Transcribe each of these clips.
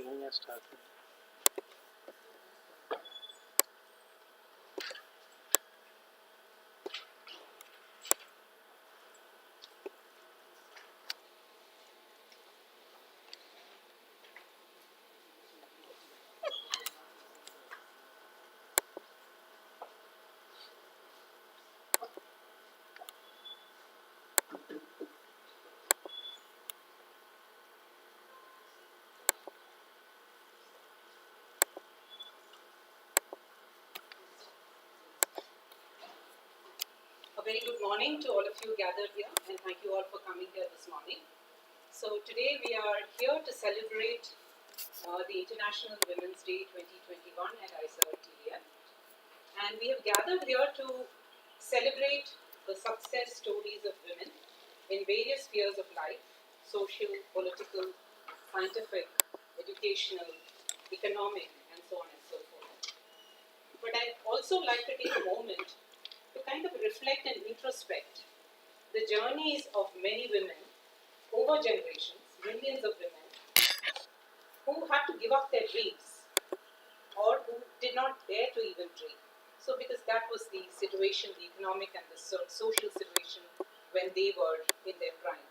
Sneha started. A very good morning to all of you gathered here, and thank you all for coming here this morning. So today we are here to celebrate the International Women's Day 2021 at ISER-TDF, and we have gathered here to celebrate the success stories of women in various spheres of life: social, political, scientific, educational, economic, and so on and so forth. But I'd also like to take a moment to kind of reflect and introspect the journeys of many women over generations, millions of women, who had to give up their dreams or who did not dare to even dream. So, because that was the situation, the economic and the social situation when they were in their prime.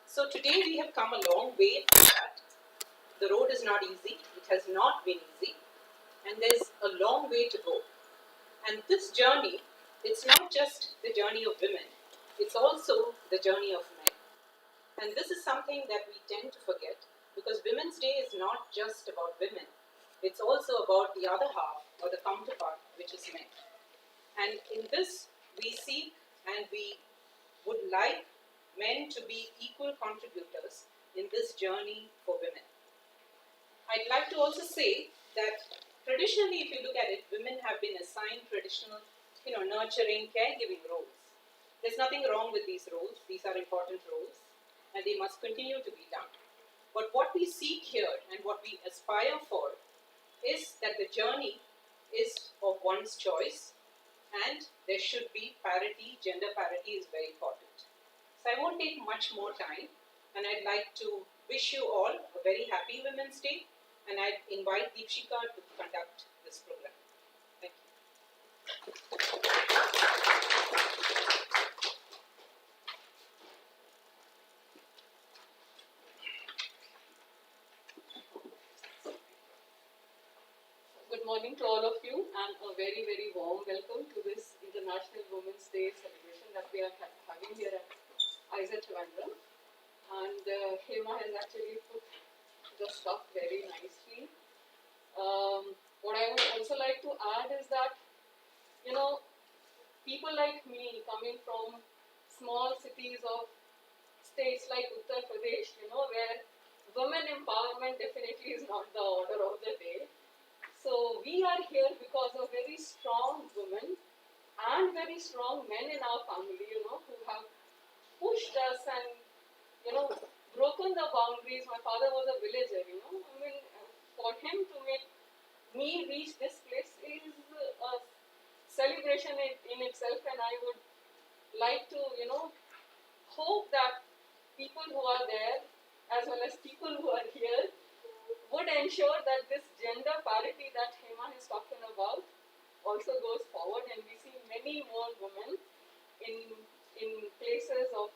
So, today we have come a long way from that. The road is not easy, it has not been easy, and there's a long way to go. And this journey, it's not just the journey of women, it's also the journey of men. And this is something that we tend to forget, because Women's Day is not just about women, it's also about the other half or the counterpart, which is men. And in this, we seek and we would like men to be equal contributors in this journey for women. I'd like to also say that traditionally, if you look at it, women have been assigned traditional, nurturing, caregiving roles. There's nothing wrong with these roles. These are important roles, and they must continue to be done. But what we seek here and what we aspire for is that the journey is of one's choice, and there should be parity. Gender parity is very important. So I won't take much more time, and I'd like to wish you all a very happy Women's Day, and I'd invite Deepshika to conduct this program. Thank you. Good morning to all of you, and a very, very warm welcome to this International Women's Day celebration that we are having here at ISER-TDF. And Hema has actually put the stuff very nicely. What I would also like to add is that, people like me coming from small cities of states like Uttar Pradesh, where women empowerment definitely is not the order of the day. So we are here because of very strong women and very strong men in our family, who have pushed us and, broken the boundaries. My father was a villager, for him to make me reach this place is a celebration in itself, and I would like to, hope that people who are there, as well as people who are here, would ensure that this gender parity that Hema is talking about also goes forward, and we see many more women in places of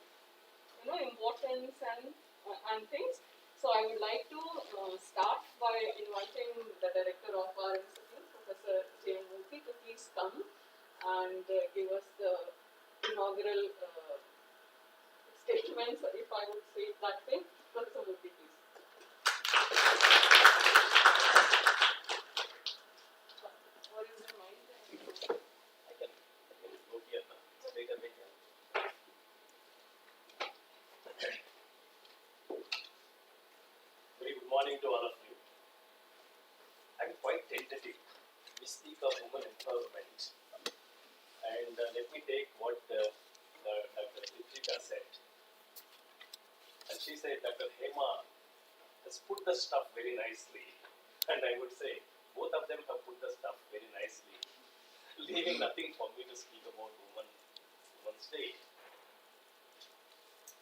importance and things. So I would like to start by inviting the director of our institute, Professor J. Murthy, to please come and give us the inaugural statements, if I would say it that way. Professor Murthy, please. What is the mind? I can go here now. Straight away here. Very good morning to all of you. I'm quite tentative. We speak of women empowerment, and let me take what Dr. Deter said. And she said Dr. Hema has put the stuff very nicely, and I would say both of them have put the stuff very nicely, leaving nothing for me to speak about Women's Day.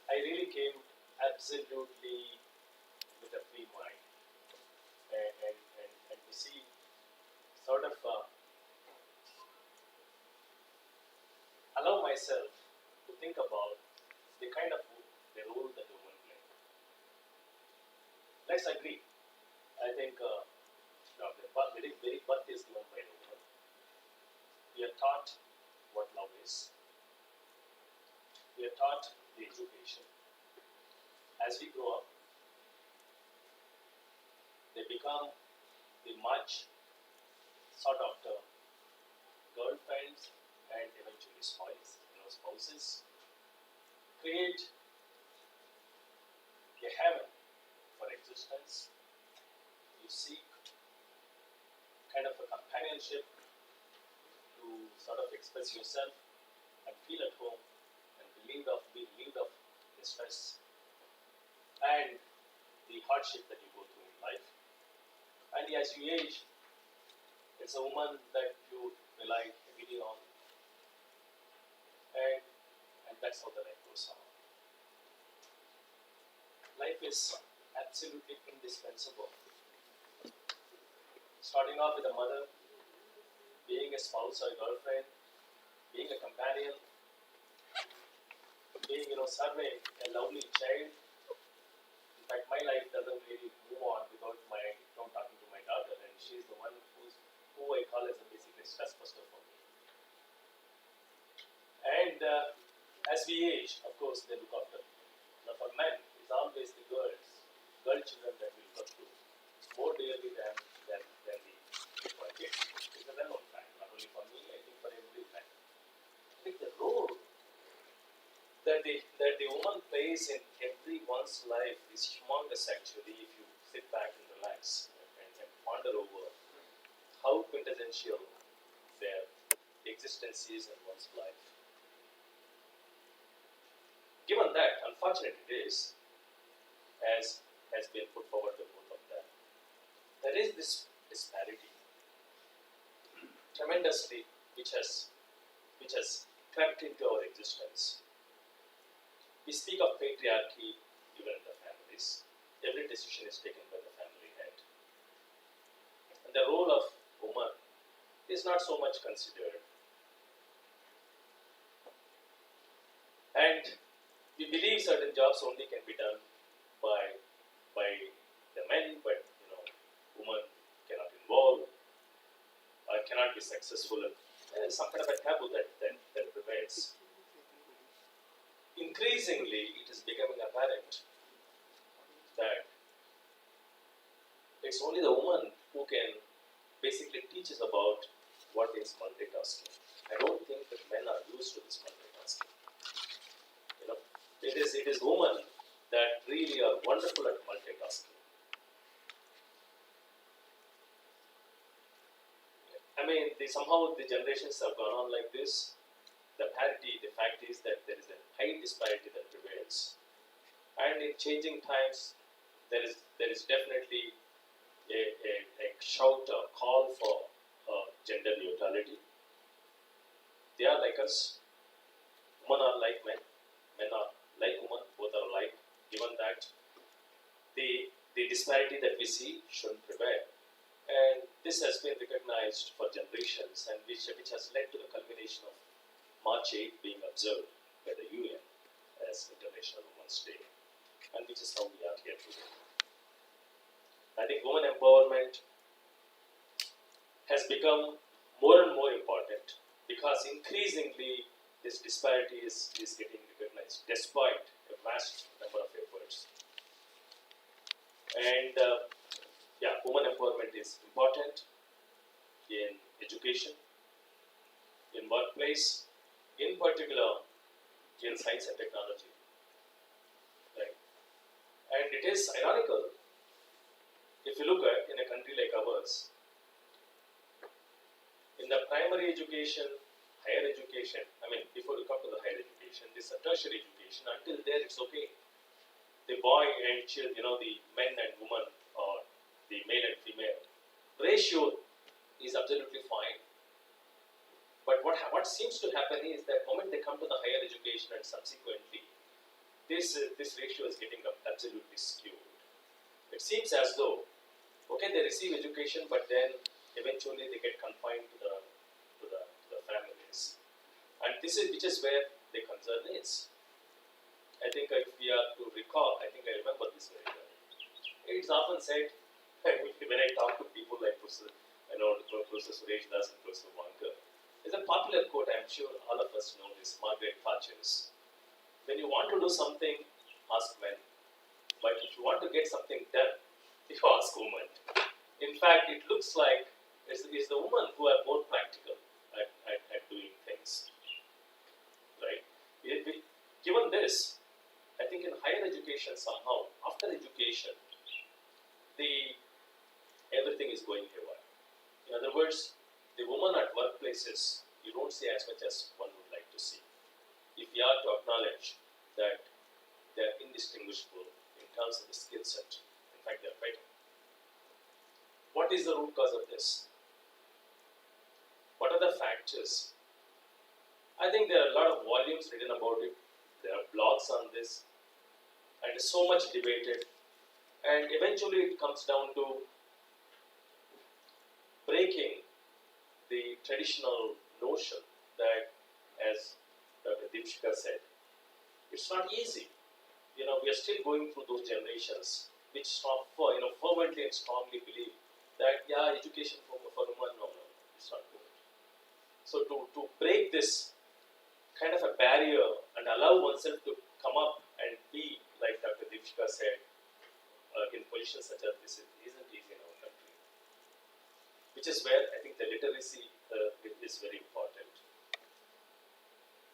I really came absolutely with a free mind. and to see sort of allow myself to think about the kind of the role that women play. Let's agree. I think the very birth is given by the woman. We are taught what love is. We are taught the education. As we grow up, they become the much sought after girlfriends and eventually spouses. Create a heaven for existence. You seek kind of a companionship to sort of express yourself and feel at home and be relieved of the stress and the hardship that you go through in life. And as you age, it's a woman that you rely heavily on, and that's how the life goes on. Life is absolutely indispensable. Starting off with a mother, being a spouse or a girlfriend, being a companion, being serving a lovely child. In fact, my life doesn't really move on without talking to my daughter, and she's the one who I call as a basically stress buster for me. And as we age, of course, they look after. Now, for men, it's always the girl children that we look up to more dearly than the kids. It's a well-known fact, not only for me, I think for every man. I think the role that the woman plays in everyone's life is humongous actually, if you sit back and relax and ponder over how quintessential their existence is in one's life. Given that, unfortunate it is, as has been put forward to both of them, there is this disparity tremendously which has crept into our existence. We speak of patriarchy even in the families. Every decision is taken by the family head. And the role of woman is not so much considered. And we believe certain jobs only can be done by the men, but woman cannot involve or cannot be successful. There is some kind of a taboo that prevails. Increasingly, it is becoming apparent that it's only the woman who can basically teach us about what is multitasking. I don't think that men are used to this multitasking. It is women that really are wonderful at multitasking. I mean, somehow the generations have gone on like this. The fact is that there is a high disparity that prevails. And in changing times, there is definitely a shout or call for gender neutrality. They are like us. Women are like men. Men are like women. Both are alike. Given that the disparity that we see shouldn't prevail. And this has been recognized for generations, and which has led to the culmination of March 8 being observed by the UN as International Women's Day, and which is how we are here today. I think women empowerment has become more and more important because increasingly this disparity is getting recognized despite a vast number of efforts. And women empowerment is important in education, in workplace, in particular in science and technology. Right? And it is ironical, if you look at in a country like ours, in the primary education, higher education, before you come to the higher education, this tertiary education, until there it's okay. The boy and child, the men and women, or the male and female ratio is absolutely fine. But what seems to happen is that the moment they come to the higher education and subsequently, this ratio is getting absolutely skewed. It seems as though Okay, they receive education, but then eventually they get confined to the families, and this is which is where the concern is. I think if we are to recall, I think I remember this very well. It's often said when I talk to people like Professor Suresh Das and Professor Wankar, there's a popular quote. I'm sure all of us know this. Margaret Thatcher's: "When you want to do something, ask men. But if you want to get something done, you ask women." In fact, it looks like it's the women who are more practical at doing things, right? Given this, I think in higher education somehow, after education, the everything is going haywire. In other words, the women at workplaces, you don't see as much as one would like to see. If we are to acknowledge that they are indistinguishable in terms of the skill set, in fact, they are better. What is the root cause of this? What are the factors? I think there are a lot of volumes written about it. There are blogs on this, and it's so much debated. And eventually, it comes down to breaking the traditional notion that, as Dr. Deepshika said, it's not easy. We are still going through those generations which fervently and strongly believe that education for women, no, it's not good. So to break this kind of a barrier and allow oneself to come up and be, like Dr. Deepshika said, in positions such as this isn't easy in our country. Which is where I think the literacy is very important.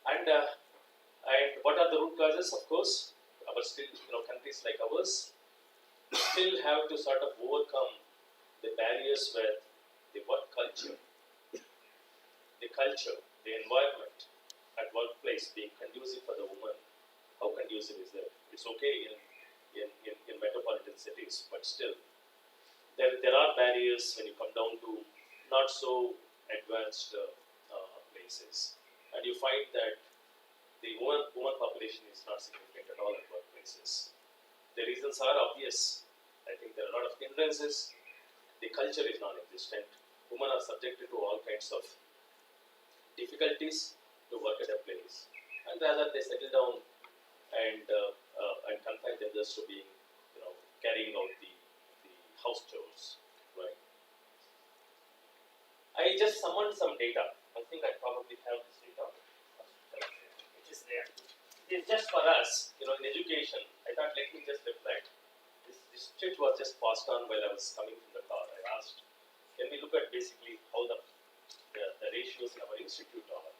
And what are the root causes? Of course, our still, countries like ours still have to sort of overcome the barriers where the work culture, the environment at workplace being conducive for the woman. How conducive is that? It's okay in metropolitan cities, but still, there are barriers when you come down to not so advanced places, and you find that the woman population is not significant at all at workplaces. The reasons are obvious. I think there are a lot of hindrances. The culture is non-existent. Women are subjected to all kinds of difficulties to work at a place, and rather they settle down and confine themselves to being, carrying out the house chores, right? I just summoned some data. I think I probably have this data. It is there. It is just for us, in education. I thought, let me just reflect. This sheet was just passed on while I was coming from the car. I asked, can we look at basically how the ratios in our institute are?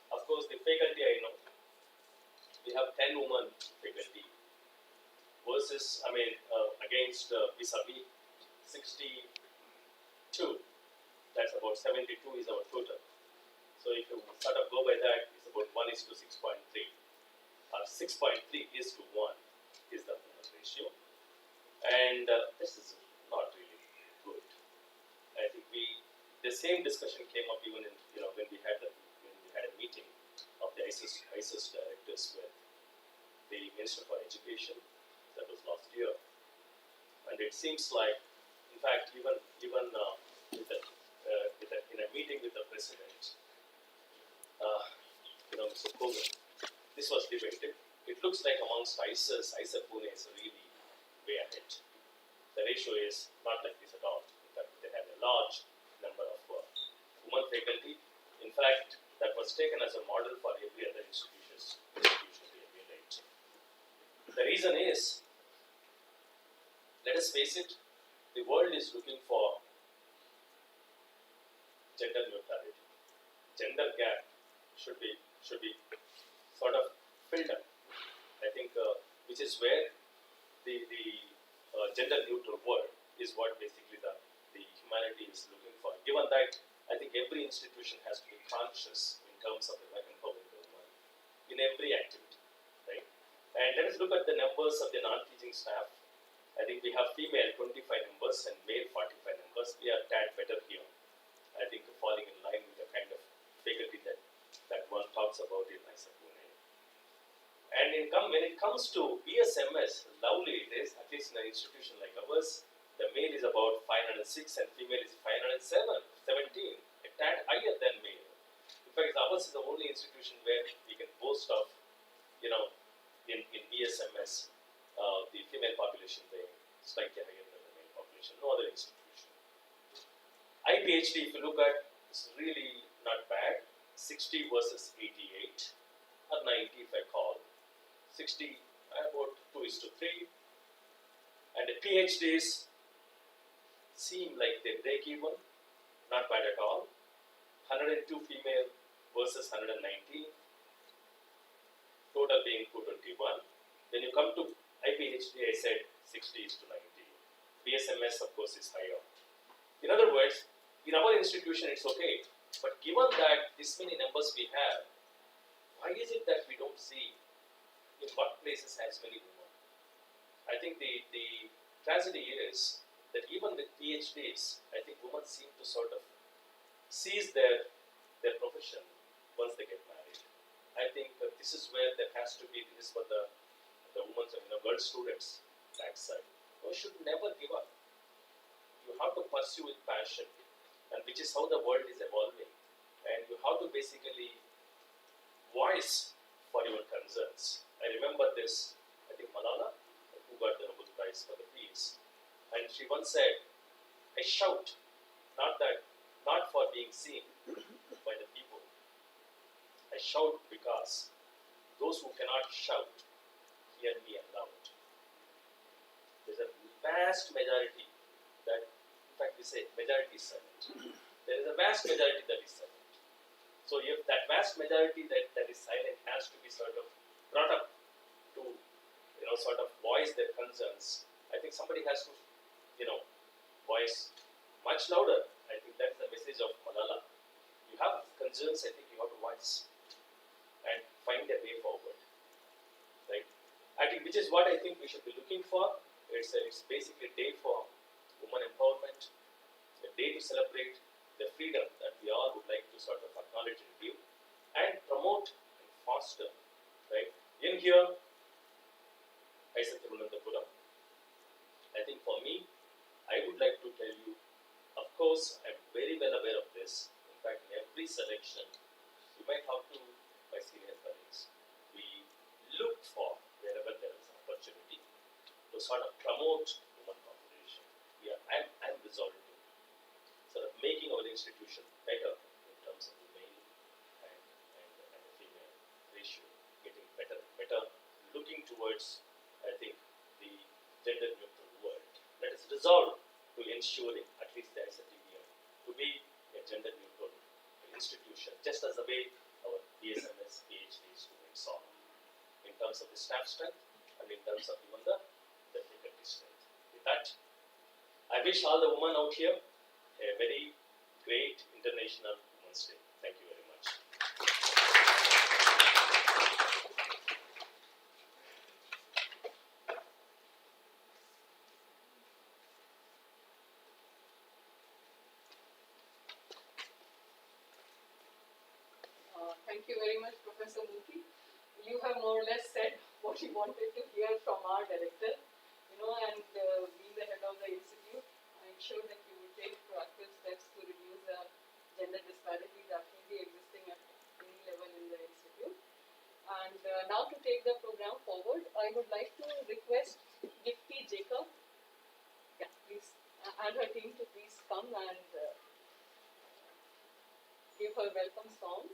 Of course, the faculty, I know, we have 10 women faculty versus, against vis-a-vis 62. That's about 72 is our total. So if you sort of go by that, it's about 1 is to 6.3. Or 6.3 is to 1 is the ratio. And this is not really good. I think the same discussion came up even in, when we had a meeting of the ISIS directors with the Minister for Education. That was last year, and it seems like, in fact, even in a meeting with the president, Mr. Kogan, this was debated. It looks like amongst ISIS Pune is really way ahead. The ratio is not like this at all. In fact, they have a large number of women faculty. In fact, that was taken as a model for every other institution to emulate. The reason is, let us face it, the world is looking for gender neutrality. Gender gap should be sort of filled up. I think, which is where the gender neutral world is what basically the humanity is looking for. Given that, I think every institution has to be conscious in terms of empowering the woman in every activity, right? And let us look at the numbers of the non-teaching staff. I think we have female 25 members and male 45 members. We are tad better here. I think falling in line with the kind of faculty that one talks about in Pune. And when it comes to BSMS, lovely it is, at least in an institution like ours, The male is about 506 and female is 517, a tad higher than male. In fact, ours is the only institution where we can boast of, in BSMS, the female population being slightly higher than the male population. No other institution. IPHD, if you look at, is really not bad. 60 versus 88, or 90 if I call. 60, about 2:3. And the PhDs seem like they break even, not bad at all. 102 female versus 119, total being 221. When you come to IPHD, I said 60:90. BSMS, of course, is higher. In other words, in our institution, it's okay. But given that this many numbers we have, why is it that we don't see in workplaces as many women? I think the tragedy is that even with PhDs, I think women seem to sort of cease their profession once they get married. I think this is where there has to be, this is for the women's, girl students backside. You should never give up. You have to pursue with passion, and which is how the world is evolving. And you have to basically voice for your concerns. I remember this, I think Malala, who got the Nobel Prize for the Peace, and she once said, I shout, not for being seen by the people. I shout because those who cannot shout hear me aloud. There's a vast majority that, in fact, we say majority is silent. There is a vast majority that is silent. So if that vast majority that is silent has to be sort of brought up to, sort of voice their concerns, I think somebody has to, voice much louder. I think that's the message of Malala. You have concerns, I think you have to voice and find a way forward, right? I think which is what I think we should be looking for. It's basically a day for women empowerment, a day to celebrate the freedom that we all would like to sort of acknowledge and give, and promote and foster, right? In here, I said Thiruvananthapuram. I think for me, I would like to tell you, of course, I'm very well aware of this. In fact, in every selection, you might have to, my senior colleagues, we look for wherever there is an opportunity to sort of promote women population. I'm resolved to sort of making our institution better in terms of the male and the female ratio, getting better and better, looking towards, I think, the gender neutral world. Let us resolve to ensuring, at least there is a TBM, to be a gender neutral institution, just as the way our BSMS PhD students are, in terms of the staff strength and in terms of even the faculty strength. With that, I wish all the women out here a very great International Women's Day. Thank you very much. Thank you very much, Professor Murthy. You have more or less said what you wanted to hear from our director, and being the head of the institute, I'm sure that you will take proactive steps to reduce the gender disparities that may be existing at any level in the institute. And now to take the program forward, I would like to request Gifty Jacob, please, and her team to please come and give her welcome song.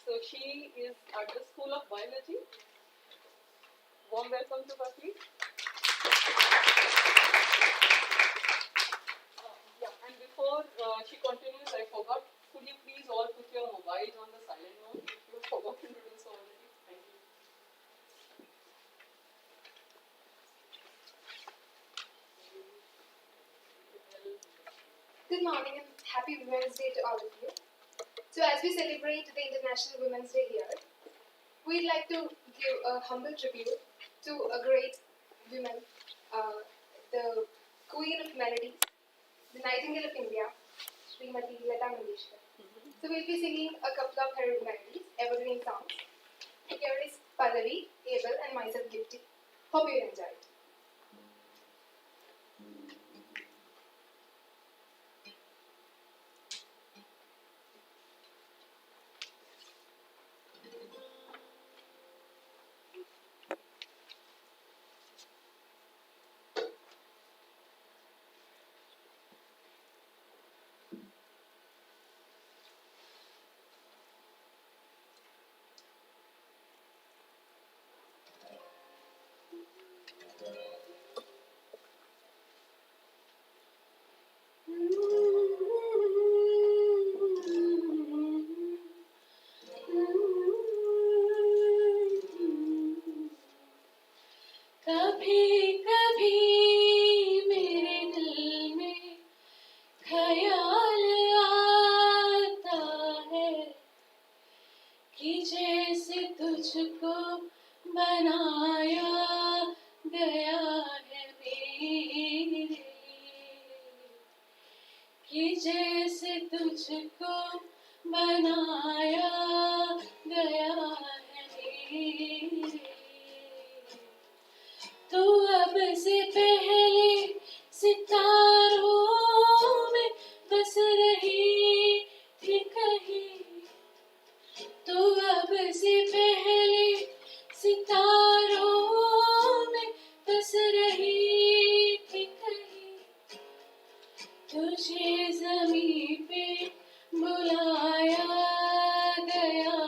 So she is at the School of Biology. Warm welcome to her, please. And before she continues, I forgot, could you please all put your mobiles on the silent mode if you've forgotten to do so already? Thank you. Good morning and happy Women's Day to all of you. So as we celebrate the International Women's Day here, we'd like to give a humble tribute to a great woman, the Queen of Melodies, the Nightingale of India, Srimati Lata Mangeshkar. So we'll be singing a couple of her melodies, evergreen songs. Here is Pallavi, Abel and myself Gifty. Hope you enjoy it. कभी कभी मेरे दिल में ख्याल आता है कि जैसे तुझको बनाया गया है मेरे लिए, कि जैसे तुझको बनाया गया है मेरे लिए। तो अब से पहले सितारों में बस रही थी कहीं, तो अब से पहले सितारों में बस रही थी कहीं, तुझे ज़मीं पे बुलाया गया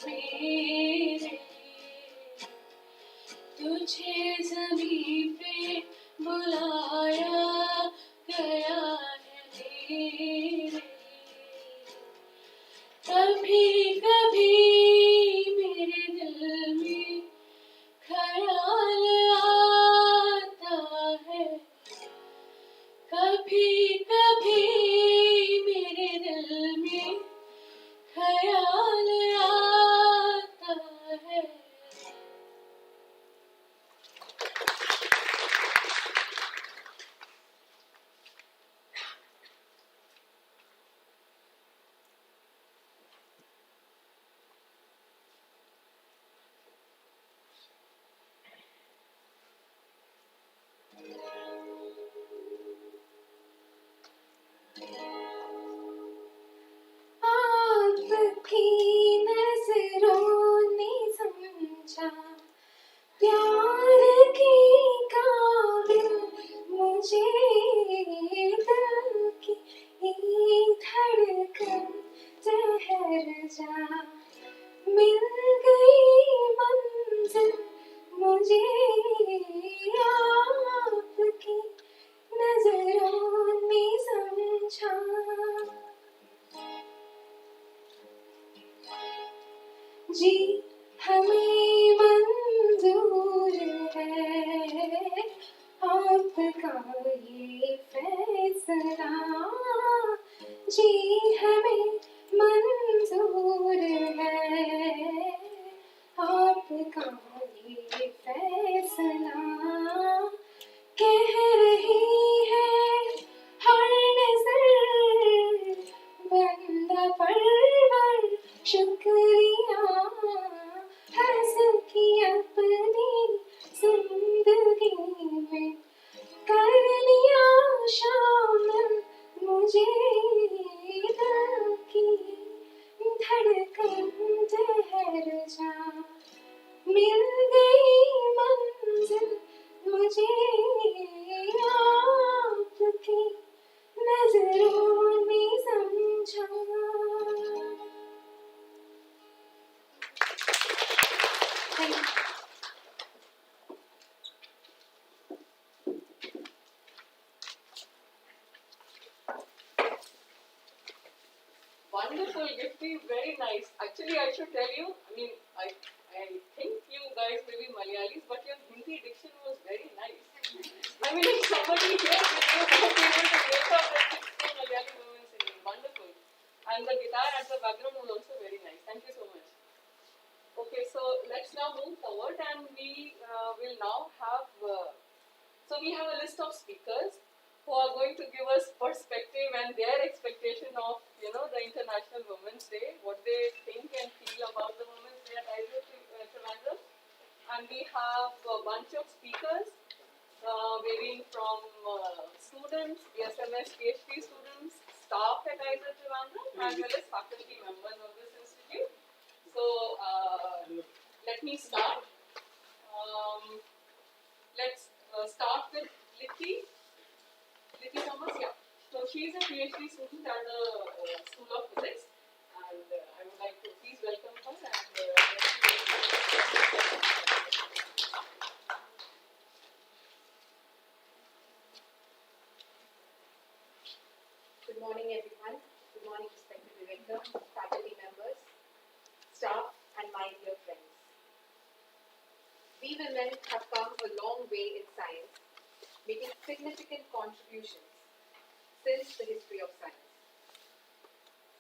मेरे लिए, तुझे ज़मीं पे बुलाया गया है मेरे लिए। कभी कभी मेरे दिल में ख्याल आता है, कभी कभी मेरे दिल में ख्याल आता है। आपकी नजरों ने समझा प्यार की काबिल मुझे, दिल की धड़कन ठहर जा, मिल गई मंजिल मुझे, आपकी नजरों ने समझा। जी हमें मंजूर है आपका ये फैसला, जी हमें मंजूर है आपका ये फैसला। कह रही है हर नजर बंदा परवर शुक्रिया, हंस की अपनी जिंदगी में कर लिया शामिल मुझे, दिल की धड़कन ठहर जा, मिल गई मंजिल मुझे, आपकी नजरों ने समझा। Thank you. Wonderful, Gifty, very nice. Actually, I should tell you, I think you guys may be Malayalis, but your Hindi diction was very nice. If somebody here with you was able to make up that it's Malayali women singing, wonderful. And the guitar at the background was also very nice. Thank you so much. Okay, so let's now move forward, and we will now have, so we have a list of speakers who are going to give us perspective and their expectation of, the International Women's Day, what they think and feel about the Women's Day at Trivandrum. And we have a bunch of speakers, varying from students, BSMS, PhD students, staff at Trivandrum, as well as faculty members of this institute. So, let me start. Let's start with Lithi Thomas. Yeah. So she is a PhD student at the School of Physics, and I would like to please welcome her. Good morning, everyone. Good morning, respected director, faculty members, staff, and my dear friends. We women have come a long way in science, making significant contributions since the history of science.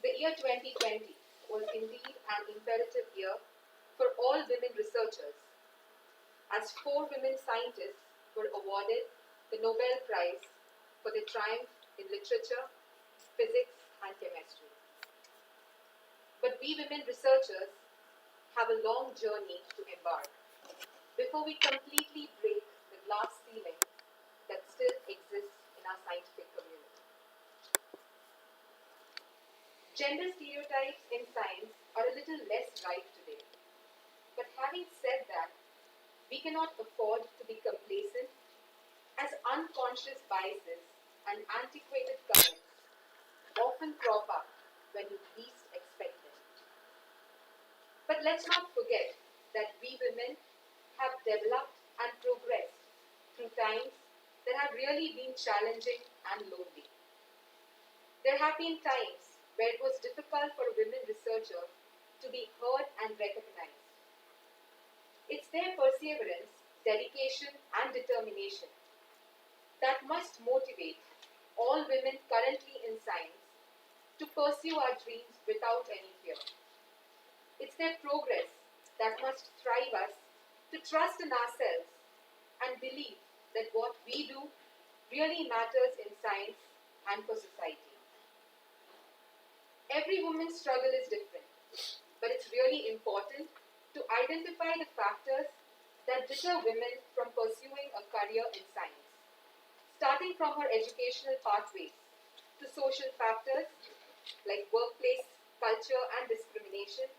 The year 2020 was indeed an imperative year for all women researchers, as 4 women scientists were awarded the Nobel Prize for their triumph in literature, physics, and chemistry. But we women researchers have a long journey to embark before we completely break the glass ceiling that still exists in our scientific community. Gender stereotypes in science are a little less rife today. But having said that, we cannot afford to be complacent, as unconscious biases and antiquated comments often crop up when you least expect them. But let's not forget that we women have developed and progressed through times that have really been challenging and lonely. There have been times where it was difficult for a women researcher to be heard and recognized. It's their perseverance, dedication, and determination that must motivate all women currently in science to pursue our dreams without any fear. It's their progress that must drive us to trust in ourselves and believe that what we do really matters in science and for society. Every woman's struggle is different, but it's really important to identify the factors that deter women from pursuing a career in science, starting from her educational pathways to social factors like workplace culture and discrimination,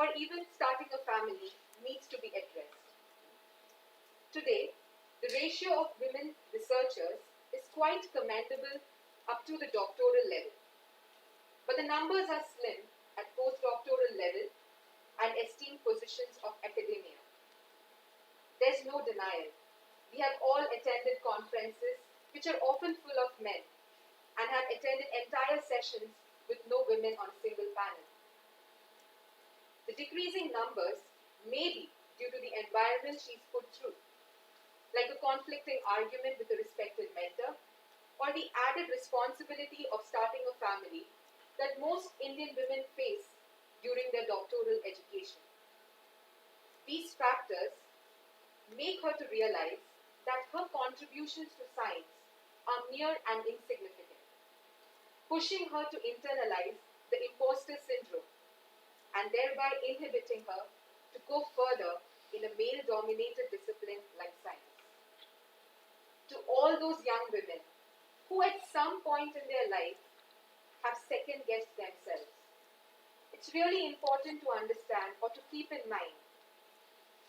or even starting a family needs to be addressed. Today, the ratio of women researchers is quite commendable up to the doctoral level, but the numbers are slim at postdoctoral level and esteemed positions of academia. There's no denial. We have all attended conferences which are often full of men and have attended entire sessions with no women on a single panel. The decreasing numbers may be due to the environment she's put through, like a conflicting argument with a respected mentor, or the added responsibility of starting a family that most Indian women face during their doctoral education. These factors make her to realize that her contributions to science are mere and insignificant, pushing her to internalize the imposter syndrome and thereby inhibiting her to go further in a male-dominated discipline like science. To all those young women who at some point in their life have second-guessed themselves, it's really important to understand or to keep in mind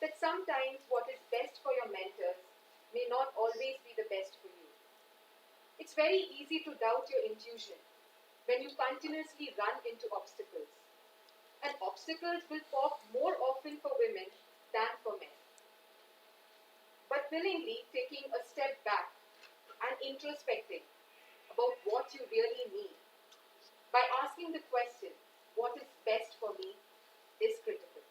that sometimes what is best for your mentors may not always be the best for you. It's very easy to doubt your intuition when you continuously run into obstacles. And obstacles will pop more often for women than for men. But willingly taking a step back and introspecting about what you really need by asking the question, what is best for me, is critical.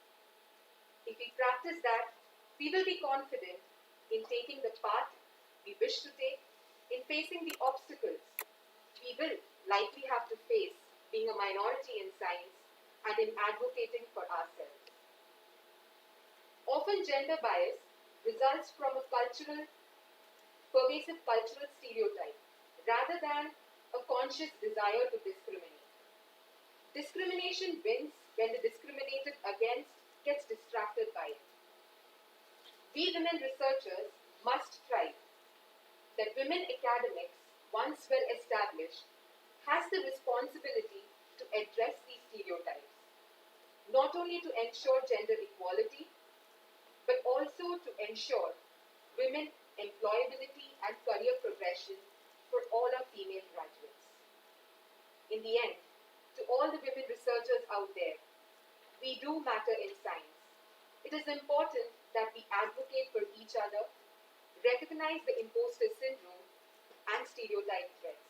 If we practice that, we will be confident in taking the path we wish to take, in facing the obstacles we will likely have to face being a minority in science and in advocating for ourselves. Often gender bias results from a pervasive cultural stereotype rather than a conscious desire to discriminate. Discrimination wins when the discriminated against gets distracted by it. We women researchers must thrive that women academics, once well established, has the responsibility to address these stereotypes, not only to ensure gender equality, but also to ensure women employability and career progression for all our female graduates. In the end, to all the women researchers out there, we do matter in science. It is important that we advocate for each other, recognize the imposter syndrome, and stereotype threats.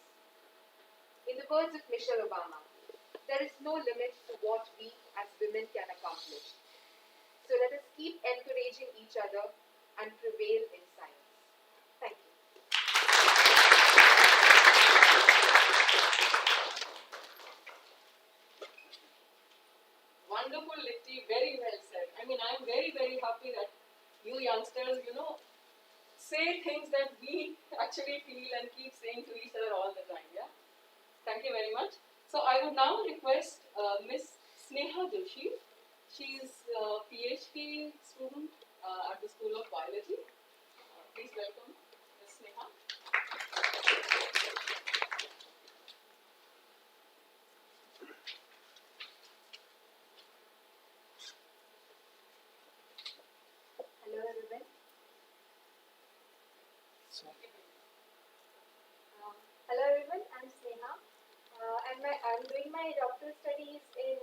In the words of Michelle Obama, there is no limit to what we as women can accomplish. So let us keep encouraging each other and prevail in science. Thank you. Wonderful, Litty. Very well said. I mean, I'm very, very happy that you youngsters, say things that we actually feel and keep saying to each other all the time. Yeah. Thank you very much. So I would now request Miss Sneha Dushi. She is a PhD student at the School of Biology. Please welcome Miss Sneha. Hello everyone. Hello everyone, I'm Sneha. I'm doing my doctoral studies in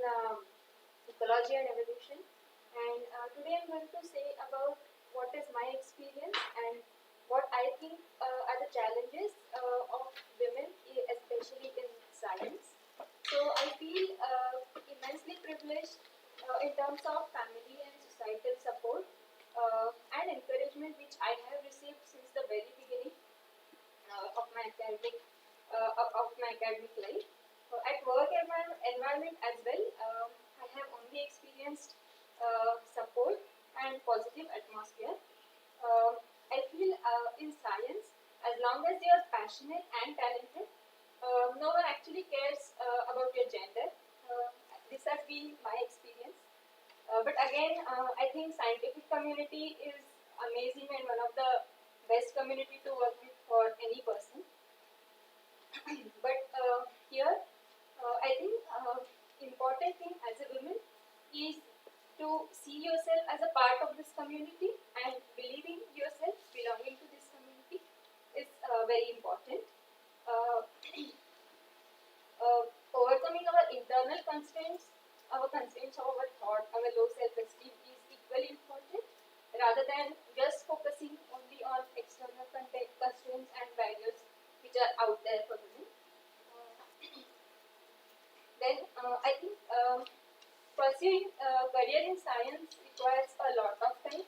ecology and evolution. And today I'm going to say about what is my experience and what I think are the challenges of women, especially in science. So I feel immensely privileged in terms of family and societal support and encouragement which I have received since the very beginning of my academic life. At work environment as well, I have only experienced support and positive atmosphere. I feel in science, as long as you are passionate and talented, no one actually cares about your gender. This has been my experience. But again, I think scientific community is amazing and one of the best community to work with for any person. But here, I think important thing as a woman is to see yourself as a part of this community and believing yourself belonging to this community is very important. Uh, Overcoming our internal constraints, our constraints of our thought, our low self-esteem is equally important rather than just focusing only on external constraints and barriers which are out there for women. Then I think pursuing a career in science requires a lot of time.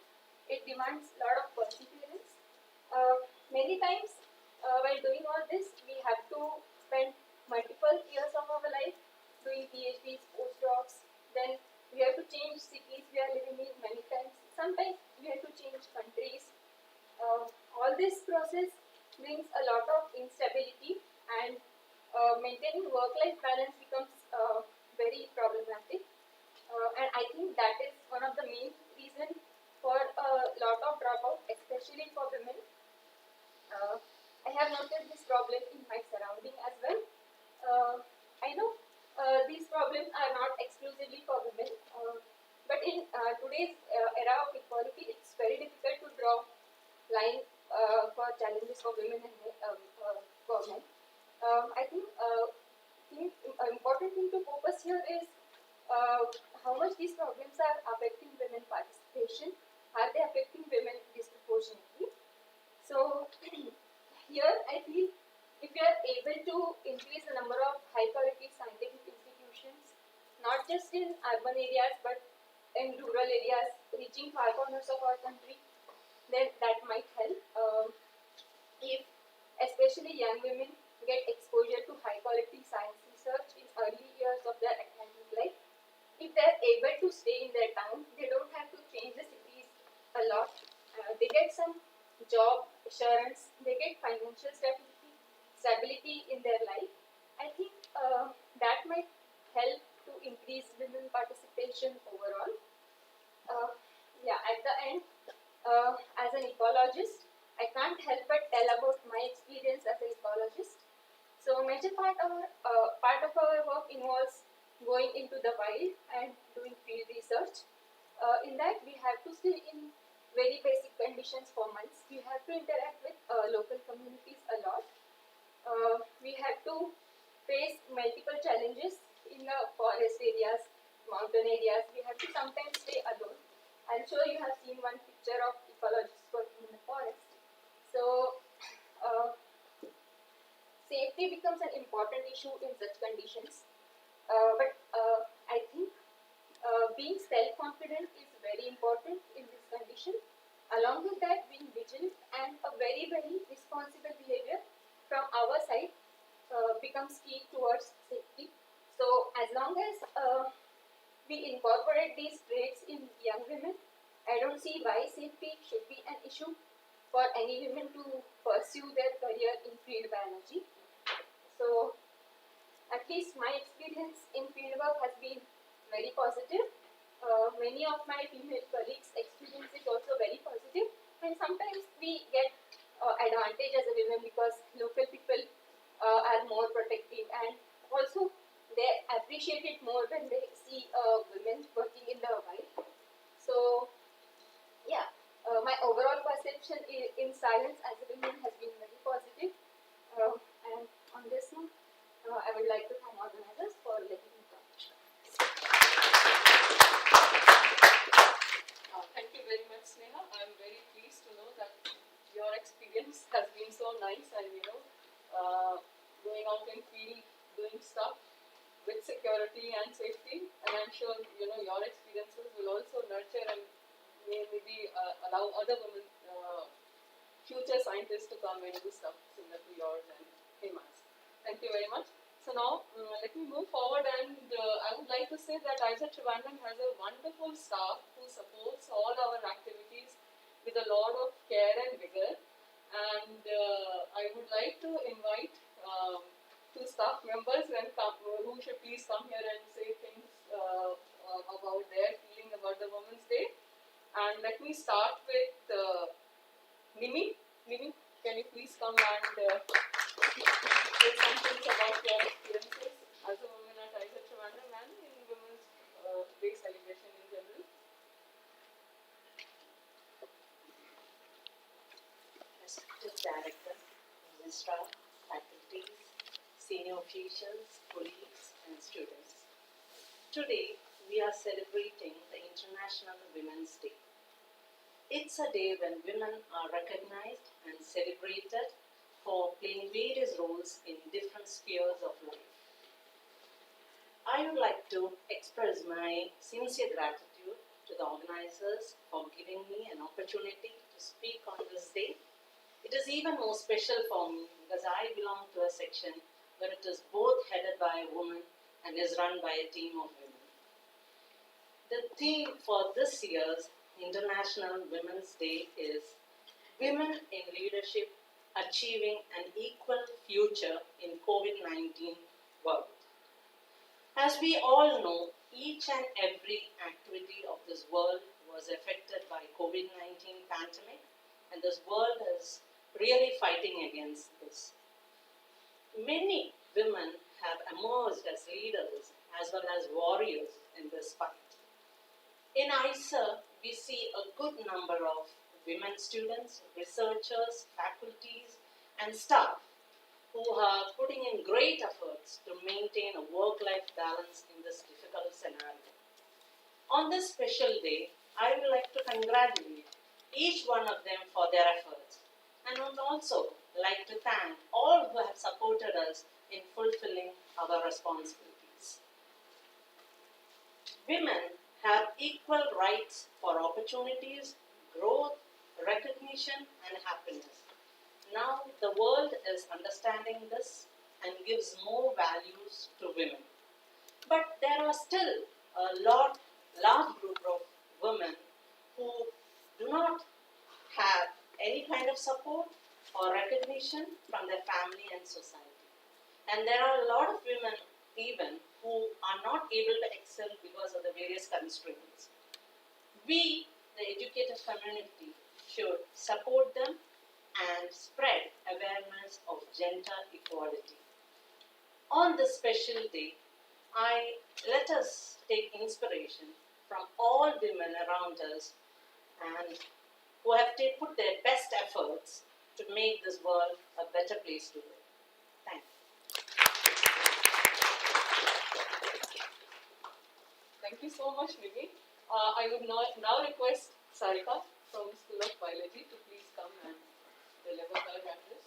It demands a lot of perseverance. Many times while doing all this, we have to spend multiple years of our life doing PhDs, postdocs. Then we have to change cities we are living in many times. Sometimes we have to change countries. All this process brings a lot of instability and maintaining work-life balance becomes very problematic. And I think that is one of the main reasons for a lot of dropout, especially for women. I have noticed this problem in my surrounding as well. I know these problems are not exclusively for women, but in today's era of equality, it's very difficult to draw line for challenges for women and for men. I think important thing to focus here is how much these problems are affecting women participation. Are they affecting women disproportionately? So here I feel if we are able to increase the number of high quality scientific institutions, not just in urban areas but in rural areas, reaching far corners of our country, then that might help. If especially young women get exposure to high quality science research in early years of their academic life, if they are able to stay in their town, they don't have to change the cities a lot. They get some job assurance, they get financial stability in their life. I think that might help to increase women participation overall. At the end, as an ecologist, I can't help but tell about my experience as an ecologist. So, major part of our work involves going into the wild and doing field research. In that, we have to stay in very basic conditions for months. We have to interact with local communities a lot. We have to face multiple challenges in the forest areas, mountain areas. We have to sometimes stay alone. I'm sure you have seen one picture of ecologists working in the forest. So, safety becomes an important issue in such conditions. But I think being self-confident is very important in this condition. along with that, being vigilant and a very, very responsible behavior from our side becomes key towards safety. So, as long as we incorporate these traits in young women, I don't see why safety should be an issue for any women to pursue their career in field biology. So, at least my experience in fieldwork has been very positive. Many of my female colleagues' experience is also very positive, and sometimes we get advantage as a women because local people are more protective, and also they appreciate it more when they see women working in the wild. So, yeah, my overall perception in science as a woman has been very positive. And on this note, I would like to thank organizers for letting me talk. Thank you very much, Sneha. I'm very pleased to know that your experience has been so nice and going out in field, doing stuff with security and safety. And I'm sure your experiences will also nurture and maybe allow other women, future scientists, to come and do stuff similar to yours and Hima's. Thank you very much. So now let me move forward, and I would like to say that ISA Trivandrum has a wonderful staff who supports all our activities with a lot of care and vigor. And I would like to invite two staff members who should please come here and say things about their feeling about the Women's Day. And let me start with Nimi. Nimi, can you please come and say some things about your experiences as a woman at ISA Trivandrum and in Women's Day celebration in general? Respected Director, Registrar, faculties, senior officials, colleagues, and students. Today, we are celebrating the International Women's Day. It's a day when women are recognized and celebrated for playing various roles in different spheres of life. I would like to express my sincere gratitude to the organizers for giving me an opportunity to speak on this day. It is even more special for me because I belong to a section where it is both headed by a woman and is run by a team of women. The theme for this year's International Women's Day is Women in Leadership Achieving an Equal Future in COVID-19 World. As we all know, each and every activity of this world was affected by COVID-19 pandemic, and this world is really fighting against this. Many women have emerged as leaders as well as warriors in this fight. In ISA, we see a good number of women students, researchers, faculties, and staff who are putting in great efforts to maintain a work-life balance in this difficult scenario. On this special day, I would like to congratulate each one of them for their efforts, and would also like to thank all who have supported us in fulfilling our responsibilities. Women have equal rights for opportunities, growth, recognition, and happiness. Now the world is understanding this and gives more values to women. But there are still a large group of women who do not have any kind of support or recognition from their family and society. And there are a lot of women even who are not able to excel because of the various constraints. We, the educated community, should support them and spread awareness of gender equality. On this special day, let us take inspiration from all women around us and who have put their best efforts to make this world a better place to live. Thank you. Thank you so much, Nimi. I would now request Sarika from School of Biology to please come and deliver her address.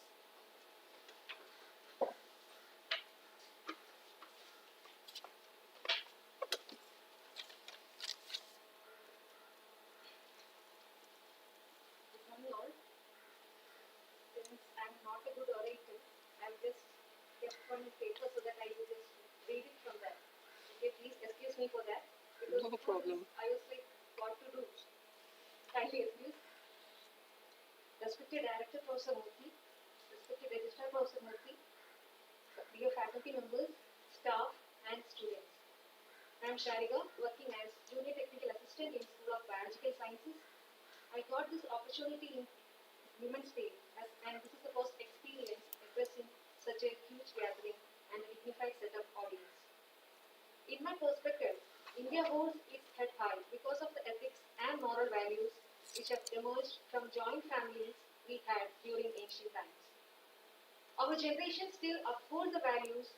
I'm not a good orator, I've just kept one paper so that I will just read it from that. Okay, please excuse me for that. Because No problem. I was like, what to do? Kindly excuse. Respected Director Professor Murthy, respected Registrar Professor Murthy, dear faculty members, staff, and students. I am Shariga, working as Junior Technical Assistant in School of Biological Sciences. I got this opportunity in Women's Day, and this is the first experience addressing such a huge gathering and a dignified set of audience. In my perspective, India holds its head high because of the ethics and moral values which have emerged from joint families we had during ancient times. Our generation still upholds the values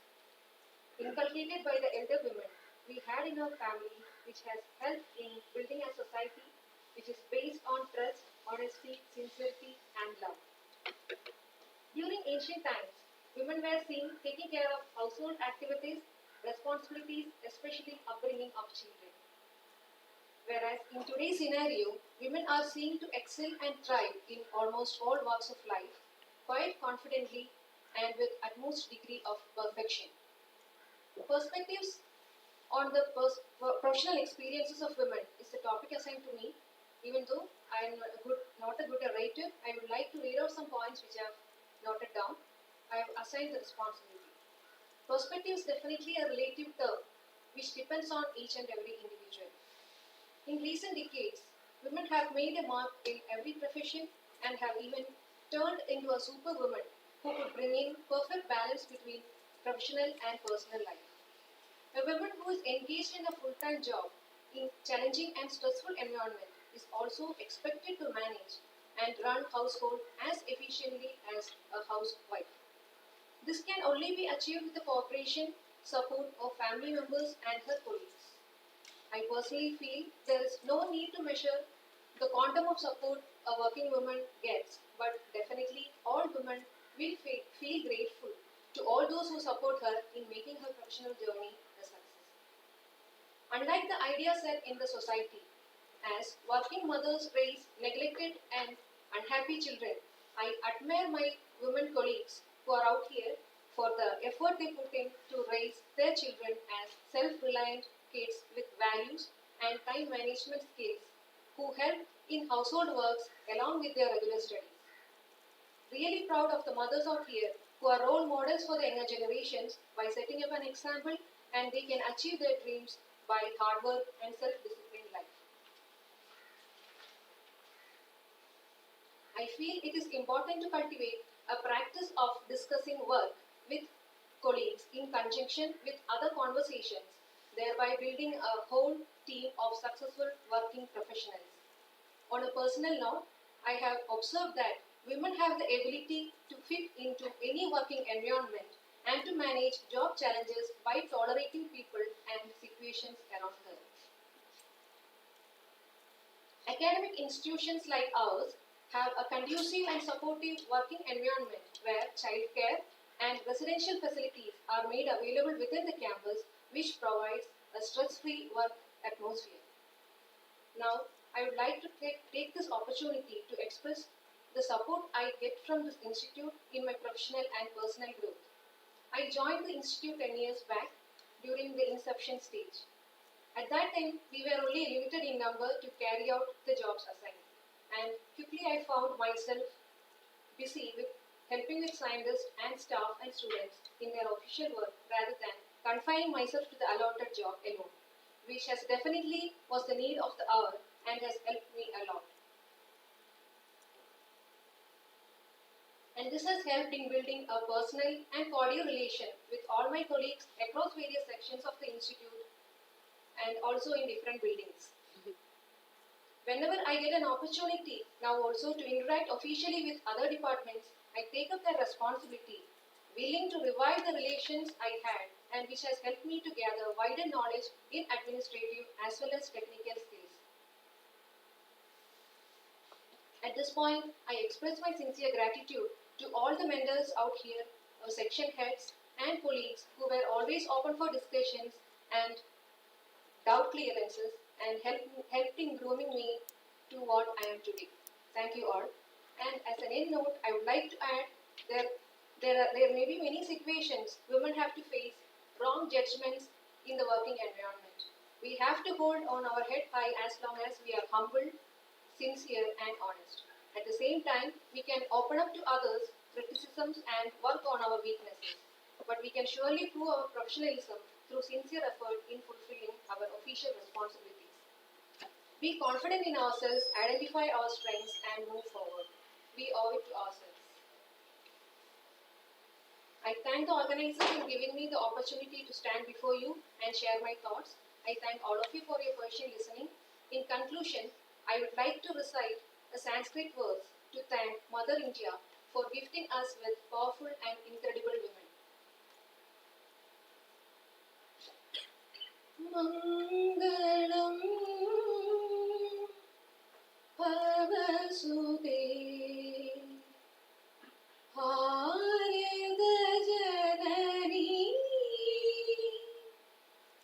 inculcated by the elder women we had in our family, which has helped in building a society which is based on trust, honesty, sincerity, and love. During ancient times, women were seen taking care of household activities, responsibilities, especially upbringing of children. Whereas in today's scenario, women are seen to excel and thrive in almost all walks of life, quite confidently and with utmost degree of perfection. Perspectives on the professional experiences of women is the topic assigned to me. Even though I am not a good narrator, I would like to read out some points which I have noted down. I have assigned the responsibility. Perspective is definitely a relative term which depends on each and every individual. In recent decades, women have made a mark in every profession and have even turned into a superwoman who could bring in perfect balance between professional and personal life. A woman who is engaged in a full-time job in challenging and stressful environment is also expected to manage and run household as efficiently as a housewife. This can only be achieved with the cooperation, support of family members and her colleagues. I personally feel there is no need to measure the quantum of support a working woman gets, but definitely all women will feel grateful to all those who support her in making her professional journey a success. Unlike the idea set in the society, as working mothers raise neglected and unhappy children, I admire my women colleagues who are out here for the effort they put in to raise their children as self-reliant kids with values and time management skills who help in household works along with their regular studies. Really proud of the mothers out here who are role models for the younger generations by setting up an example, and they can achieve their dreams by hard work and self-disciplined life. I feel it is important to cultivate a practice of discussing work with colleagues in conjunction with other conversations, thereby building a whole team of successful working professionals. On a personal note, I have observed that women have the ability to fit into any working environment and to manage job challenges by tolerating people and situations around her. Academic institutions like ours have a conducive and supportive working environment where childcare and residential facilities are made available within the campus, which provides a stress-free work atmosphere. Now, I would like to take this opportunity to express the support I get from this institute in my professional and personal growth. I joined the institute 10 years back during the inception stage. At that time, we were only limited in number to carry out the jobs assigned. And quickly I found myself busy with helping with scientists and staff and students in their official work rather than confining myself to the allotted job alone, which has definitely was the need of the hour and has helped me a lot. And this has helped in building a personal and cordial relation with all my colleagues across various sections of the institute and also in different buildings. Whenever I get an opportunity now also to interact officially with other departments, I take up that responsibility, willing to revive the relations I had and which has helped me to gather wider knowledge in administrative as well as technical skills. At this point, I express my sincere gratitude to all the mentors out here, our section heads and colleagues who were always open for discussions and doubt clearances and helped in grooming me to what I am today. Thank you all. And as an end note, I would like to add There may be many situations women have to face wrong judgments in the working environment. We have to hold on our head high as long as we are humble, sincere, and honest. At the same time, we can open up to others' criticisms and work on our weaknesses. But we can surely prove our professionalism through sincere effort in fulfilling our official responsibilities. Be confident in ourselves, identify our strengths, and move forward. We owe it to ourselves. I thank the organizers for giving me the opportunity to stand before you and share my thoughts. I thank all of you for your patient listening. In conclusion, I would like to recite a Sanskrit verse to thank Mother India for gifting us with powerful and incredible women. Mangalam Bhavasute Harida Janani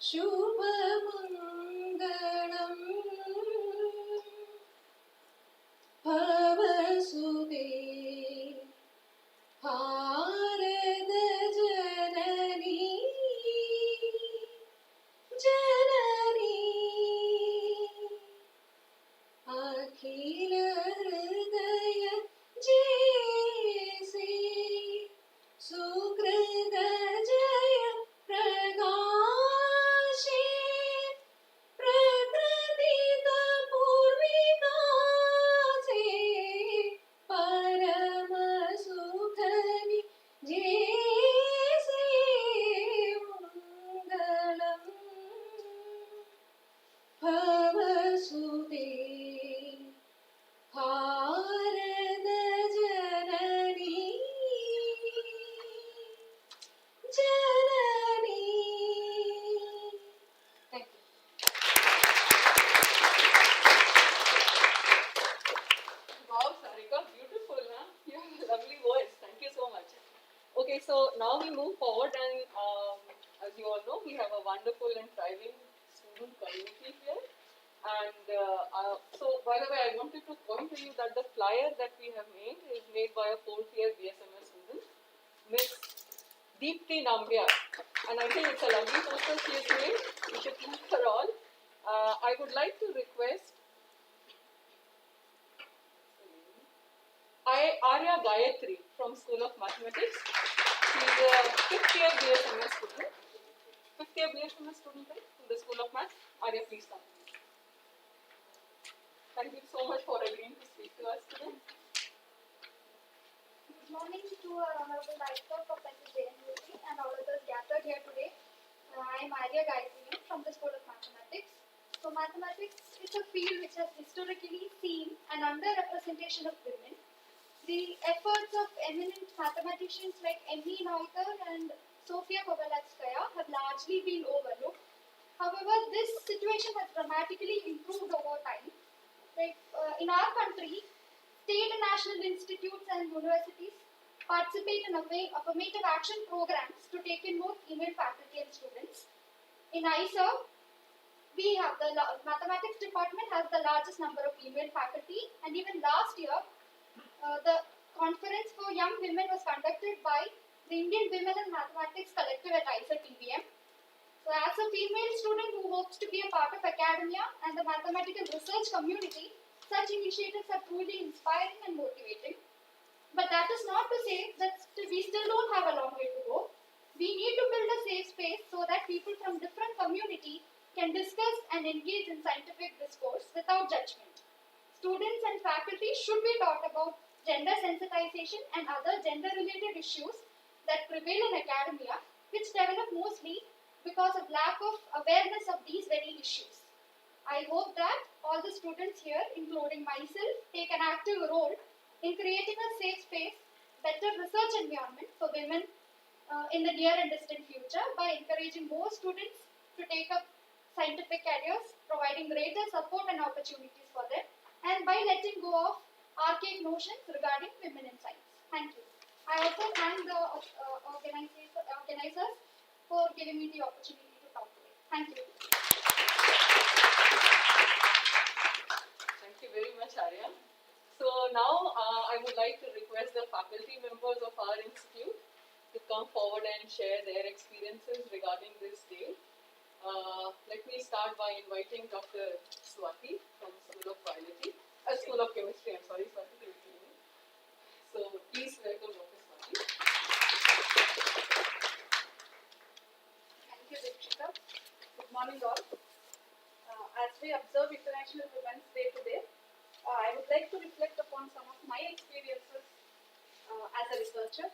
Shubhamangalam Bhavasute Harida Janani Janani Akhila Hridaya Jesi Sukrita Jaya Prakashi Prakratita Purvikase Parama Sukhani Jesi Mangalam Bhavasute Bharata Janani Janani. Thank you. Wow, Sarika, beautiful, huh? You have a lovely voice. Thank you so much. Okay, so now we move forward, and as you all know, we have a wonderful and thriving student community here. And so, by the way, I wanted to point to you that the flyer that we have made is made by a fourth year BSMS student, Miss Deepti Nambiar. And I think it's a lovely poster she has made. You should thank her all. I would like to request Arya Gayatri from School of Mathematics. She's a fifth year BSMS student. Fifth year BSMS student, right? In the School of Maths. Arya, please come. Thank you so much for agreeing to speak to us today. Good morning to our Honorable Director, Professor Jayan Dushi, and all others gathered here today. I am Arya Gayatri from the School of Mathematics. So mathematics is a field which has historically seen an underrepresentation of women. The efforts of eminent mathematicians like M.E. Noether and Sofia Kovalatskaya have largely been overlooked. However, this situation has dramatically improved over time. In our country, state and national institutes and universities participate in affirmative action programs to take in more female faculty and students. In ISER, we have the mathematics department has the largest number of female faculty, and even last year, the conference for young women was conducted by the Indian Women in Mathematics Collective at ISER TBM. So as a female student who hopes to be a part of academia and the mathematical research community, such initiatives are truly inspiring and motivating. But that is not to say that we still don't have a long way to go. We need to build a safe space so that people from different communities can discuss and engage in scientific discourse without judgment. Students and faculty should be taught about gender sensitization and other gender-related issues that prevail in academia, which develop mostly because of lack of awareness of these very issues. I hope that all the students here, including myself, take an active role in creating a safe space, better research environment for women in the near and distant future by encouraging more students to take up scientific careers, providing greater support and opportunities for them, and by letting go of archaic notions regarding women in science. Thank you. I also thank the organizers for giving me the opportunity to talk today. Thank you. Thank you very much, Arya. So now I would like to request the faculty members of our institute to come forward and share their experiences regarding this day. Let me start by inviting Dr. Swati from School of Biology, School of Chemistry. I'm sorry, Swati, to be me. So please welcome Dr. Swati. Thank you, Deter. Good morning, all. As we observe International Women's Day today, I would like to reflect upon some of my experiences as a researcher.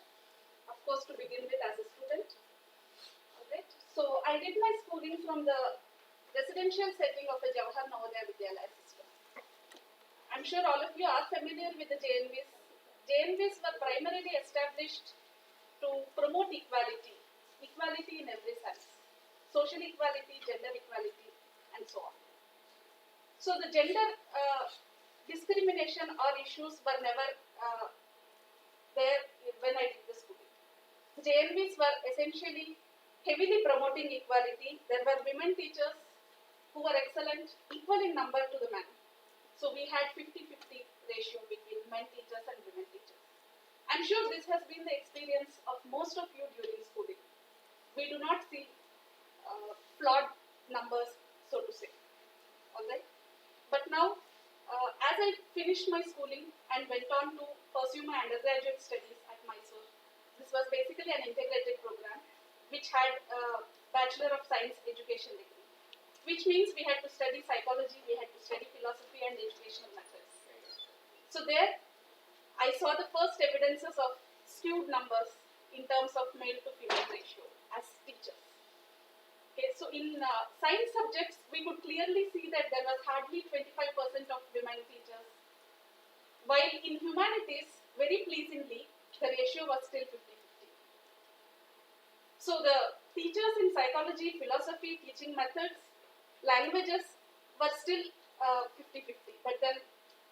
Of course, to begin with, as a student. Alright. So I did my schooling from the residential setting of the Jawahar Navodaya Vidyalaya system. I'm sure all of you are familiar with the JNVs. JNVs were primarily established to promote equality in every sense. Social equality, gender equality, and so on. So the gender discrimination or issues were never there when I did the schooling. JNVs were essentially heavily promoting equality. There were women teachers who were excellent, equal in number to the men. So we had 50-50 ratio between men teachers and women teachers. I'm sure this has been the experience of most of you during schooling. We do not see flawed numbers, so to say. Alright? But now, as I finished my schooling and went on to pursue my undergraduate studies at Mysore, this was basically an integrated program which had a Bachelor of Science Education degree, which means we had to study psychology, we had to study philosophy and educational methods. So there, I saw the first evidences of skewed numbers in terms of male to female ratio as teachers. Okay, so in science subjects, we could clearly see that there was hardly 25% of women teachers, while in humanities, very pleasingly, the ratio was still 50-50. So the teachers in psychology, philosophy, teaching methods, languages were still 50-50, but then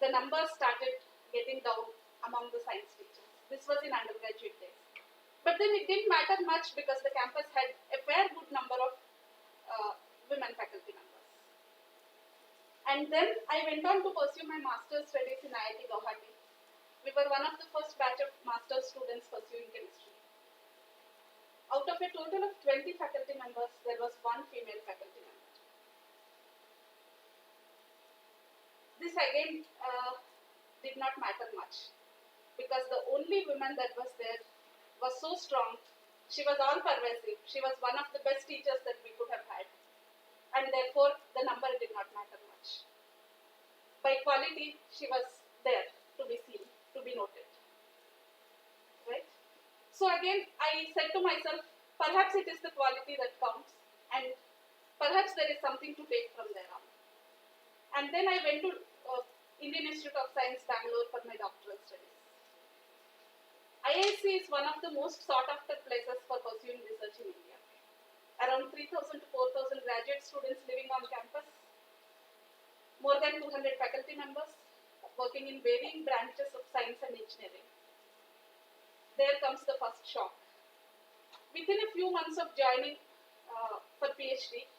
the numbers started getting down among the science teachers. This was in undergraduate days. But then it didn't matter much because the campus had a fair good number of women faculty members. And then I went on to pursue my master's studies in IIT Guwahati. We were one of the first batch of master's students pursuing chemistry. Out of a total of 20 faculty members, there was one female faculty member. This again did not matter much because the only woman that was there was so strong. She was all pervasive. She was one of the best teachers that we could have had. And therefore, the number did not matter much. By quality, she was there to be seen, to be noted. Right? So again, I said to myself, perhaps it is the quality that counts, and perhaps there is something to take from there on. And then I went to Indian Institute of Science, Bangalore for my doctoral studies. IISc is one of the most sought after places for pursuing research in India. Around 3,000 to 4,000 graduate students living on campus, more than 200 faculty members working in varying branches of science and engineering. There comes the first shock. Within a few months of joining for PhD,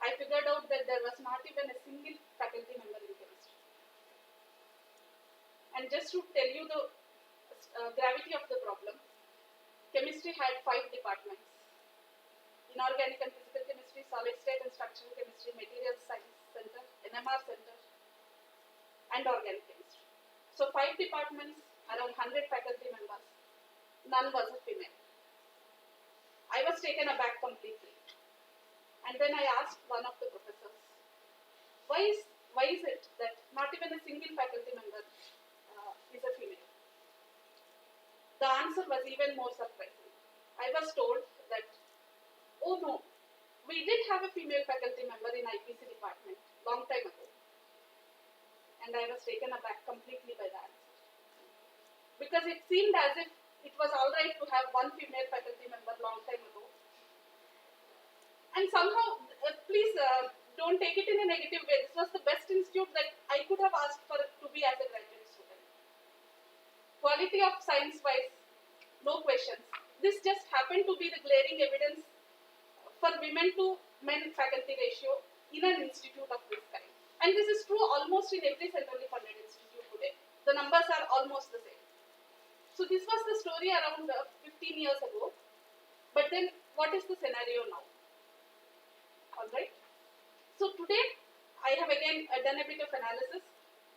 I figured out that there was not even a single faculty member in chemistry. And just to tell you the gravity of the problem, chemistry had 5 departments: Inorganic and Physical Chemistry, Solid State and Structural Chemistry, Materials Science Center, NMR Center, and Organic Chemistry. So 5 departments, around 100 faculty members, none was a female. I was taken aback completely. And then I asked one of the professors, why is it that not even a single faculty member is a female? The answer was even more surprising. I was told that, oh no, we did have a female faculty member in IPC department long time ago. And I was taken aback completely by the answer. Because it seemed as if it was alright to have one female faculty member long time ago. And somehow, please don't take it in a negative way. This was the best institute that I could have asked for to be as a graduate student. Quality of science-wise, no questions. This just happened to be the glaring evidence for women to men faculty ratio in an institute of this kind. And this is true almost in every centrally funded institute today. the numbers are almost the same. So this was the story around 15 years ago. But then what is the scenario now? Alright. So today I have again done a bit of analysis.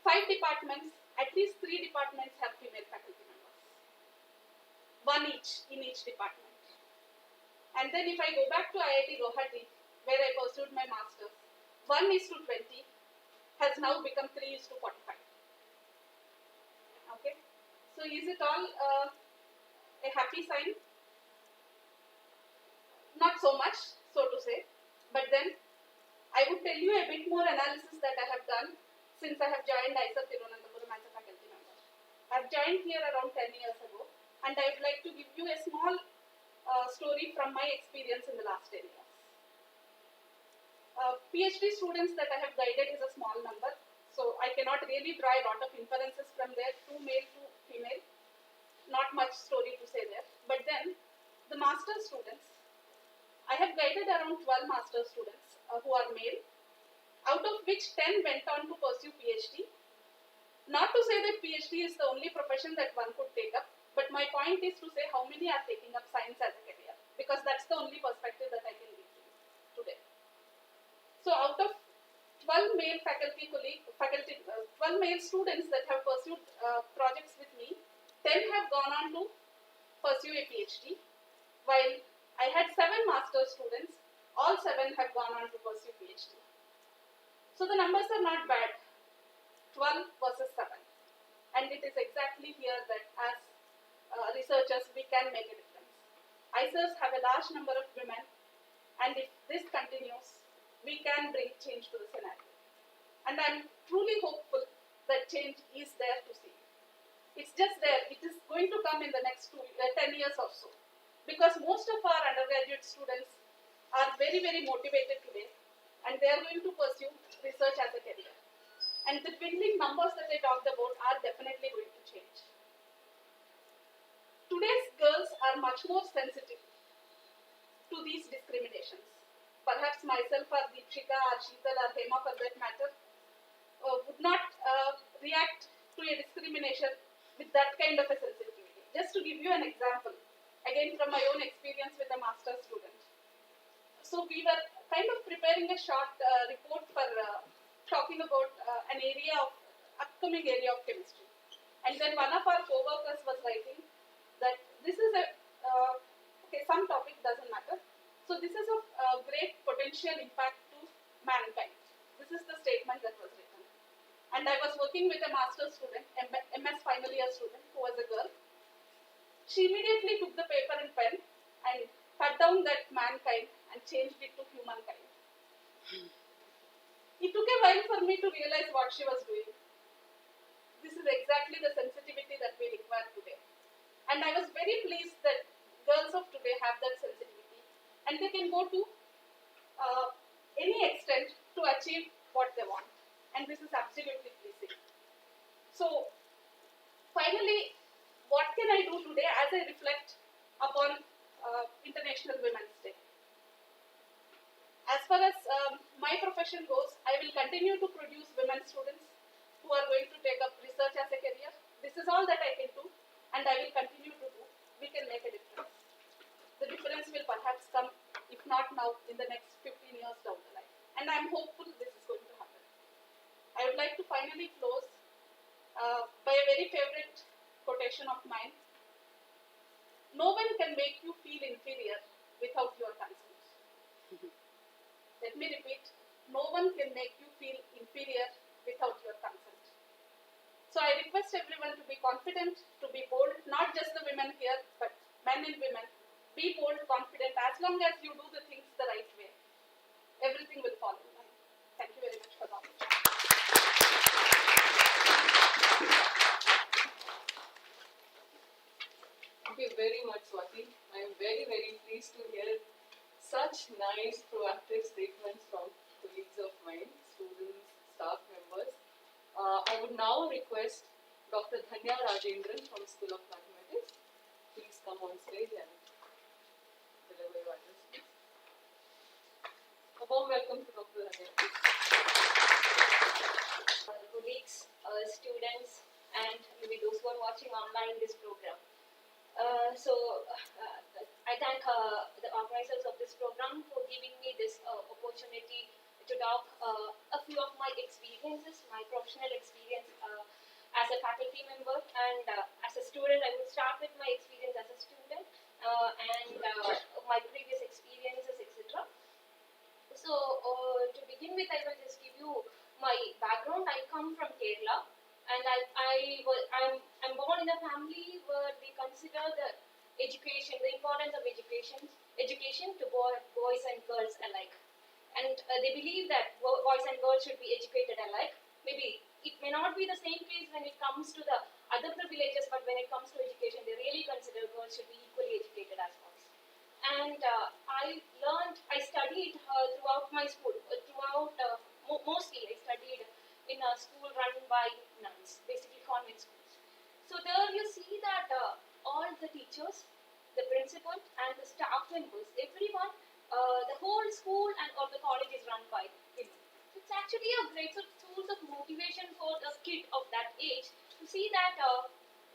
5 departments, at least 3 departments have female faculty members. 1 each in each department. And then if I go back to IIT Guwahati, where I pursued my master's, 1:20 has now become 3:45. Okay. So is it all a happy sign? Not so much, so to say. But then I would tell you a bit more analysis that I have done since I have joined ISA Tirunelveli as a faculty member. I have joined here around 10 years ago, and I would like to give you a small story from my experience in the last 10 years. PhD students that I have guided is a small number, so I cannot really draw a lot of inferences from there, to male to female. Not much story to say there. But then the master students, I have guided around 12 master students who are male, out of which 10 went on to pursue PhD. Not to say that PhD is the only profession that one could take up, but my point is to say how many are taking up science as a career, because that's the only perspective that I can give you today. So out of 12 male 12 male students that have pursued projects with me, 10 have gone on to pursue a PhD, while I had 7 master students, all 7 have gone on to pursue PhD. So the numbers are not bad, 12 versus 7. And it is exactly here that as researchers we can make a difference. ISERs have a large number of women, and if this continues, we can bring change to the scenario. And I'm truly hopeful that change is there to see. It's just there, it is going to come in the next 10 years or so. Because most of our undergraduate students are very, very motivated today, and they are going to pursue research as a career. And the dwindling numbers that I talked about are definitely going to change. Today's girls are much more sensitive to these discriminations. Perhaps myself or Deepshika or Sheetal or Hema for that matter would not react to a discrimination with that kind of a sensitivity. Just to give you an example, again from my own experience with a master's student. So we were kind of preparing a short report for talking about an upcoming area of chemistry. And then one of our co-workers was writing that this is some topic doesn't matter. So this is of great potential impact to mankind. This is the statement that was written. And I was working with a master's student, MS final year student, who was a girl. She immediately took the paper and pen and cut down that mankind and changed it to humankind. It took a while for me to realize what she was doing. This is exactly the sensitivity that we require today. And I was very pleased that girls of today have that sensitivity, and they can go to any extent to achieve what they want. And this is absolutely pleasing. So, finally, what can I do today as I reflect upon International Women's Day? As far as my profession goes, I will continue to produce women students who are going to take up research as a career. This is all that I can do, and I will continue to do. We can make a difference. The difference will perhaps come, if not now, in the next 15 years down the line. And I am hopeful this is going to happen. I would like to finally close by a very favorite quotation of mine. No one can make you feel inferior without your consent. Let me repeat, no one can make you feel inferior without your consent. So I request everyone to be confident, to be bold, not just the women here, but men and women. Be bold, confident, as long as you do the things the right way. Everything will fall in line. Thank you very much for the opportunity. Thank you very much, Swati. I am very, very pleased to hear such nice, proactive statements from colleagues of mine, students, staff members. I would now request Dr. Dhanya Rajendran from School of Mathematics. Please come on stage and deliver your address, please. A warm welcome to Dr. Rajendran. Colleagues, students, and online this program. I thank the organizers of this program for giving me this opportunity to talk a few of my experiences, my professional experience as a faculty member and as a student. I would start with my experience as a student and my previous experiences, etc. So to begin with, I will just give you my background. I come from Kerala, and I'm born in a family where we consider the education, the importance of education to boys and girls alike, and they believe that boys and girls should be educated alike. Maybe it may not be the same case when it comes to the other privileges, but when it comes to education, they really consider girls should be equally educated as boys. And I studied throughout my school, mostly I studied in a school run by nuns, basically convent schools. So there you see that all the teachers, the principal and the staff members, everyone, the whole school and or the college is run by women. So it's actually a great source of motivation for a kid of that age to see that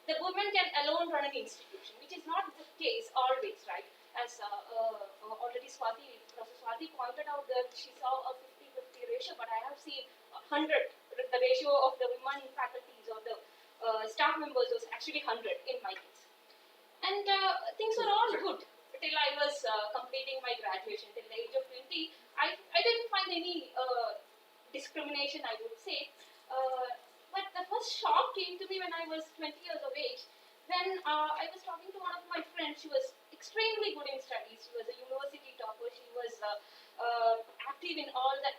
the woman can alone run an institution, which is not the case always, right? As already Professor Swati pointed out that she saw a 50-50 ratio, but I have seen 100. The ratio of the women faculties or the staff members was actually 100 in my case. And things were all good till I was completing my graduation. Till the age of 20, I didn't find any discrimination, I would say. But the first shock came to me when I was 20 years of age. When I was talking to one of my friends. She was extremely good in studies. She was a university topper. She was active in all that.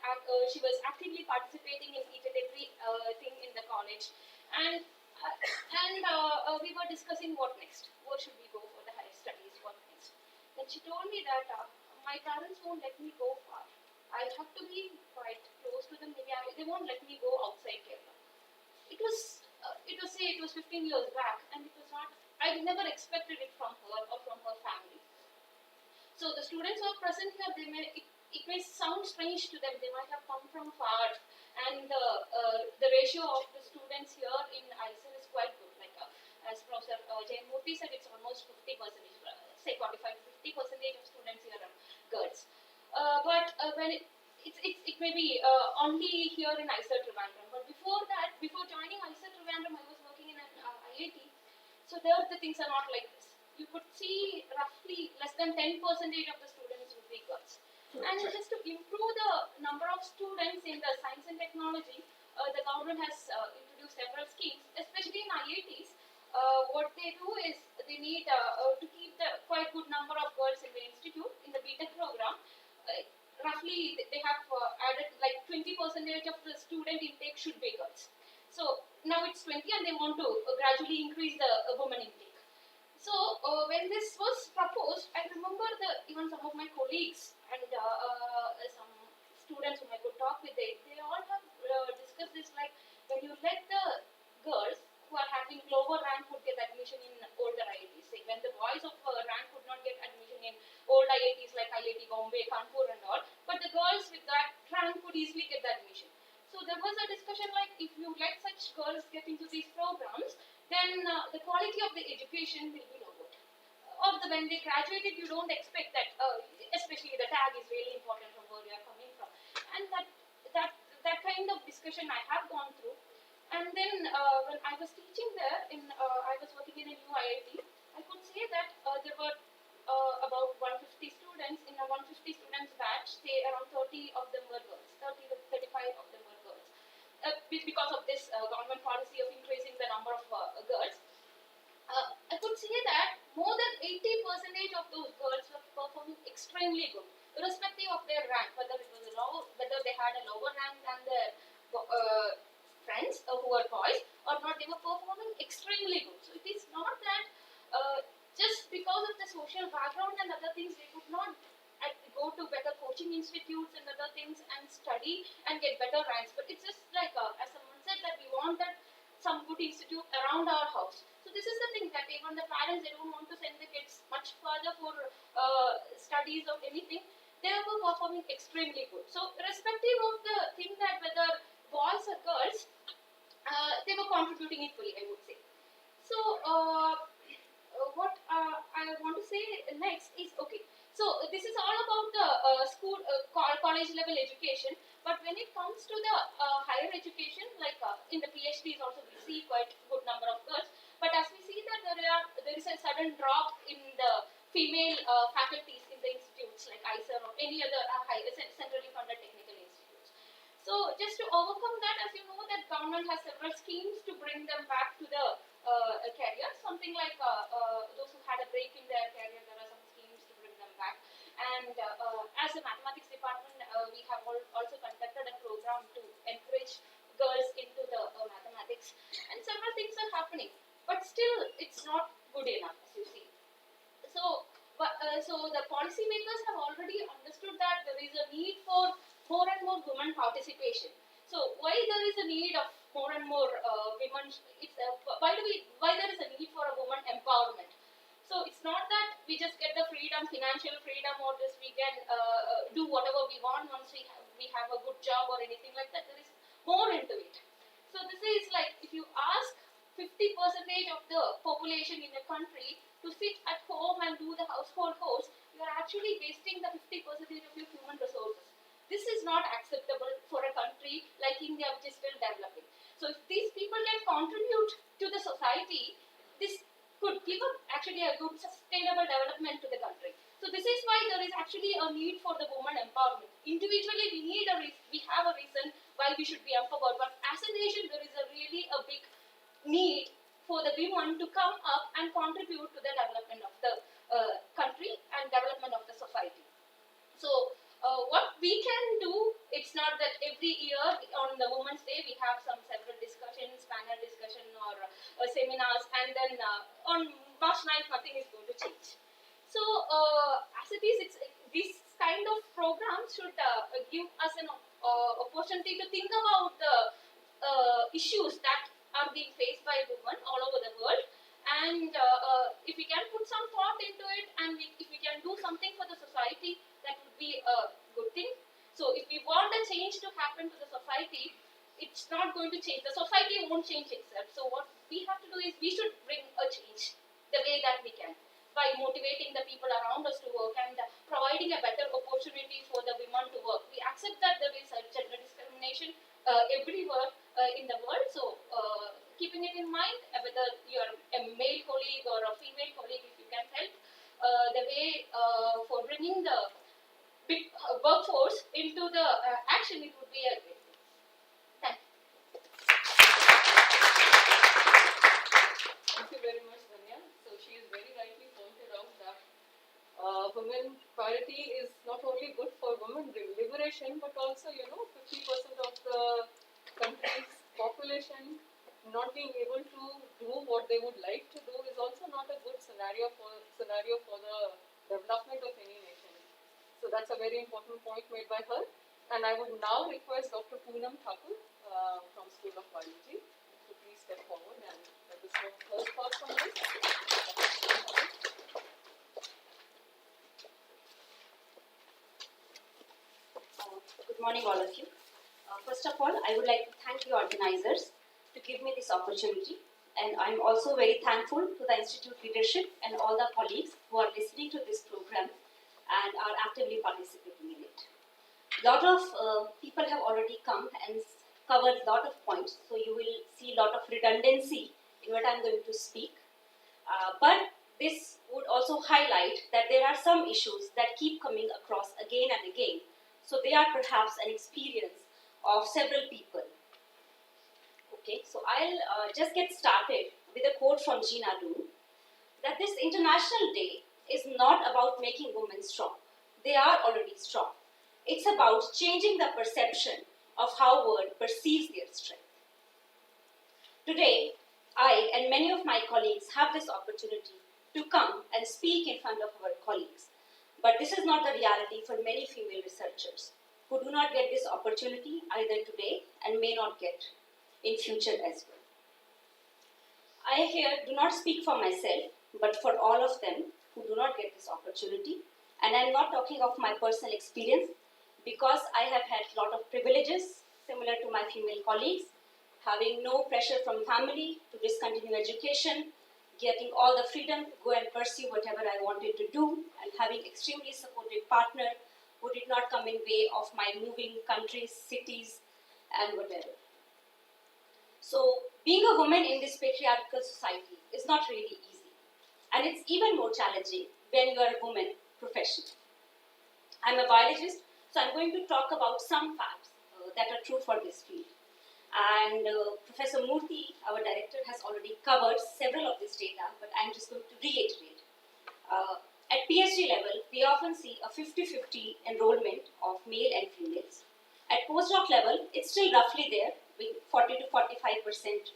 She was actively participating in each and every thing in the college. And we were discussing what next. What should we go for the higher studies? What next? Then she told me that my parents won't let me go far. I have to be quite close to them. Maybe they won't let me go outside Kerala. It was 15 years back, and it was not. I never expected it from her or from her family. So the students who are present here, it may sound strange to them. They might have come from far, and the ratio of the students here in ISL is quite good. Like as Professor Jain Murthy said, it's almost 50%. Say 45-50% of students here are girls. But when it may be only here in ISL Trivandrum. But before that, before joining ISL Trivandrum, I was working in an IIT. So there the things are not like this. You could see roughly less than 10% of the students would be girls. And just to improve the number of students in the science and technology, the government has introduced several schemes, especially in IITs. What they do is they need to keep the quite good number of girls in the institute in the Deter program. Roughly, they have added like 20% of the student intake should be girls. So now it's 20, and they want to gradually increase the women intake. So when this was proposed, I remember even some of my colleagues and some students whom I could talk with, they all have discussed this, like when you let the girls who are having lower rank would get admission in older IITs. Say when the boys of rank could not get admission in old IITs like IIT Bombay, Kanpur and all, but the girls with that rank could easily get the admission. So there was a discussion like if you let such girls get into these programs, then the quality of the education will be lowered. Or when they graduated, you don't expect that, especially the tag is really important from where you are coming from. And that kind of discussion I have gone through. And then when I was teaching there, I was working in a new IIT, I could say that there were about 150 students. In a 150 students batch, say around 30 of them were girls, 30 to 35 of them were girls. Because of this government policy of increasing the number of girls, I could say that more than 80% of those girls were performing extremely good, irrespective of their rank, whether they had a lower rank than their friends who were boys or not. They were performing extremely good. So it is not that just because of the social background and other things, they could not go to better coaching institutes and other things and study and get better ranks. But it's just like, as someone said, that we want that some good institute around our house. So this is the thing that even the parents, they don't want to send the kids much further for studies or anything. They were performing extremely good. So irrespective of the thing that whether boys or girls, they were contributing equally, I would say. So what I want to say next is, okay, so this is all about the school college level education, but when it comes to the higher education, like in the PhDs also we see quite good number of girls, but as we see that there is a sudden drop in the female faculties in the institutes like ISER or any other centrally funded technical institutes. So just to overcome that, as you know, that government has several schemes to bring them back to the career. Something like those who had a break in their career, there are some schemes to bring them back. And as a mathematics department, we have also conducted a program to encourage girls into the mathematics. And several things are happening, but still it's not good enough, as you see. So the policymakers have already understood that there is a need for more and more women participation. So why there is a need of more and more women? Why there is a need for a woman empowerment? So it's not that we just get the freedom, financial freedom, or this we can do whatever we want once we have a good job or anything like that. There is more into it. So this is like if you ask 50% of the population in the country to sit at home and do the household chores, you are actually wasting the 50% of your human resources. This is not acceptable for a country like India, which is still developing. So if these people can contribute to the society, this could give actually a good sustainable development to the country. So this is why there is actually a need for the woman empowerment. Individually, we have a reason why we should be empowered, but as a nation, there is really a big need for the women to come up and contribute to the development of the country and development of the society. So what we can do, it's not that every year on the Women's Day we have several discussions, panel discussion or seminars, and then on March 9th nothing is going to change. So as it is, this kind of programs should give us an opportunity to think about the issues that are being faced by women all over the world, and if we can put some thought into it, and if we can do something for the society, that would be a good thing. So if we want a change to happen to the society, it's not going to change. The society won't change itself. So what we have to do is we should bring a change the way that we can, by motivating the people around us to work and providing a better opportunity for the women to work. We accept that there is gender discrimination everywhere in the world. So keeping it in mind, whether you're a male colleague or a female colleague, if you can help the way for bringing the big workforce into the action, it would be a great thing. Thank you. Thank you very much, Danya. So she is very rightly pointed out that women parity is not only good for women liberation, but also 50% of the country's population not being able to do what they would like to do is also not a good scenario for the development of any nation. So that's a very important point made by her. And I would now request Dr. Poonam Thakur from School of Biology to please step forward and let us know her thoughts on this. Good morning, all of you. First of all, I would like to thank the organizers to give me this opportunity, and I'm also very thankful to the Institute leadership and all the colleagues who are listening to this program and are actively participating in it. A lot of people have already come and covered a lot of points, so you will see a lot of redundancy in what I'm going to speak. But this would also highlight that there are some issues that keep coming across again and again. So they are perhaps an experience of several people. Okay, so I'll just get started with a quote from Gina Doon, that this International Day is not about making women strong. They are already strong. It's about changing the perception of how the world perceives their strength. Today, I and many of my colleagues have this opportunity to come and speak in front of our colleagues. But this is not the reality for many female researchers who do not get this opportunity either today and may not get in future as well. I here do not speak for myself, but for all of them who do not get this opportunity. And I'm not talking of my personal experience, because I have had a lot of privileges similar to my female colleagues, having no pressure from family to discontinue education, getting all the freedom to go and pursue whatever I wanted to do, and having extremely supportive partner who did not come in way of my moving countries, cities, and whatever. So being a woman in this patriarchal society is not really easy, and it's even more challenging when you are a woman professionally. I'm a biologist, so I'm going to talk about some facts that are true for this field. And Professor Murthy, our director, has already covered several of this data, but I'm just going to reiterate. At PhD level, we often see a 50-50 enrollment of male and females. At postdoc level, it's still roughly there, with 40 to 45%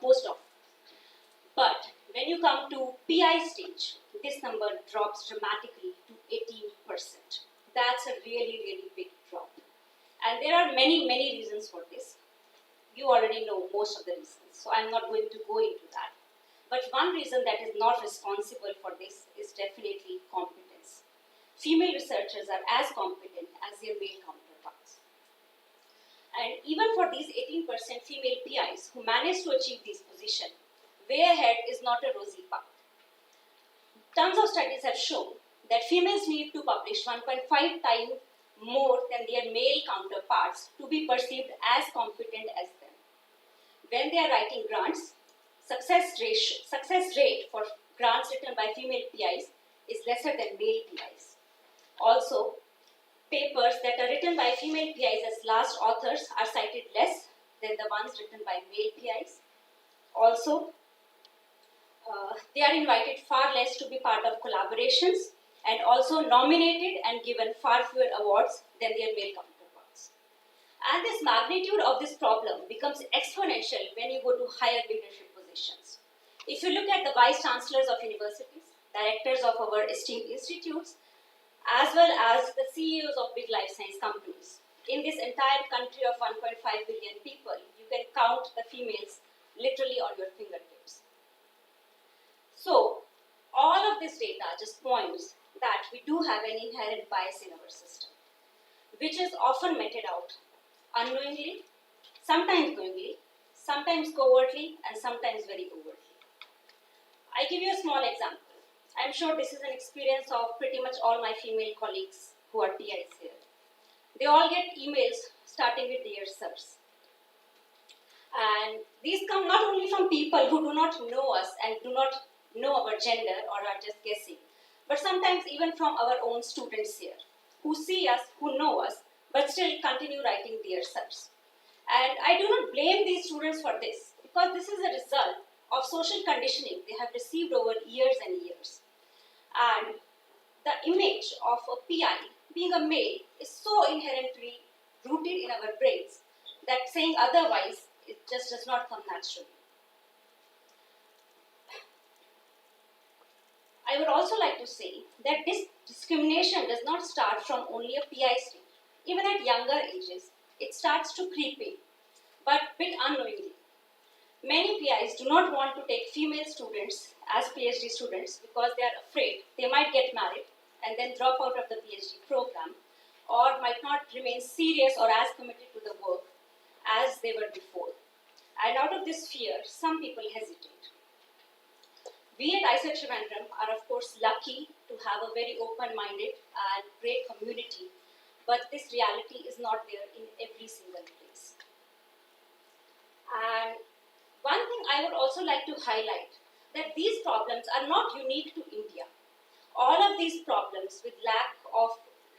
postdoc. But when you come to PI stage, this number drops dramatically to 18%. That's a really, really big drop. And there are many, many reasons for this. You already know most of the reasons, so I'm not going to go into that. But one reason that is not responsible for this is definitely competence. Female researchers are as competent as their male counterparts. And even for these 18% female PIs who manage to achieve this position, way ahead is not a rosy path. Tons of studies have shown that females need to publish 1.5 times more than their male counterparts to be perceived as competent as them. When they are writing grants, success rate for grants written by female PIs is lesser than male PIs. Also, papers that are written by female PIs as last authors are cited less than the ones written by male PIs. Also, they are invited far less to be part of collaborations, and also nominated and given far fewer awards than their male counterparts. And this magnitude of this problem becomes exponential when you go to higher leadership positions. If you look at the vice chancellors of universities, directors of our esteemed institutes, as well as the CEOs of big life science companies, in this entire country of 1.5 billion people, you can count the females literally on your fingertips. So, all of this data just points that we do have an inherent bias in our system, which is often meted out unknowingly, sometimes knowingly, sometimes covertly, and sometimes very overtly. I give you a small example. I'm sure this is an experience of pretty much all my female colleagues who are PIs here. They all get emails starting with "Dear Sirs." And these come not only from people who do not know us and do not know our gender or are just guessing, but sometimes even from our own students here, who see us, who know us, but still continue writing "Dear Sirs." And I do not blame these students for this, because this is a result of social conditioning they have received over years and years. And the image of a PI being a male is so inherently rooted in our brains that saying otherwise, it just does not come naturally. I would also like to say that this discrimination does not start from only a PI stage. Even at younger ages, it starts to creep in, but a bit unknowingly. Many PIs do not want to take female students as PhD students because they are afraid they might get married and then drop out of the PhD program, or might not remain serious or as committed to the work as they were before. And out of this fear, some people hesitate. We at ISET Trivandrum are of course lucky to have a very open-minded and great community, but this reality is not there in every single place. And one thing I would also like to highlight, that these problems are not unique to India. All of these problems with lack of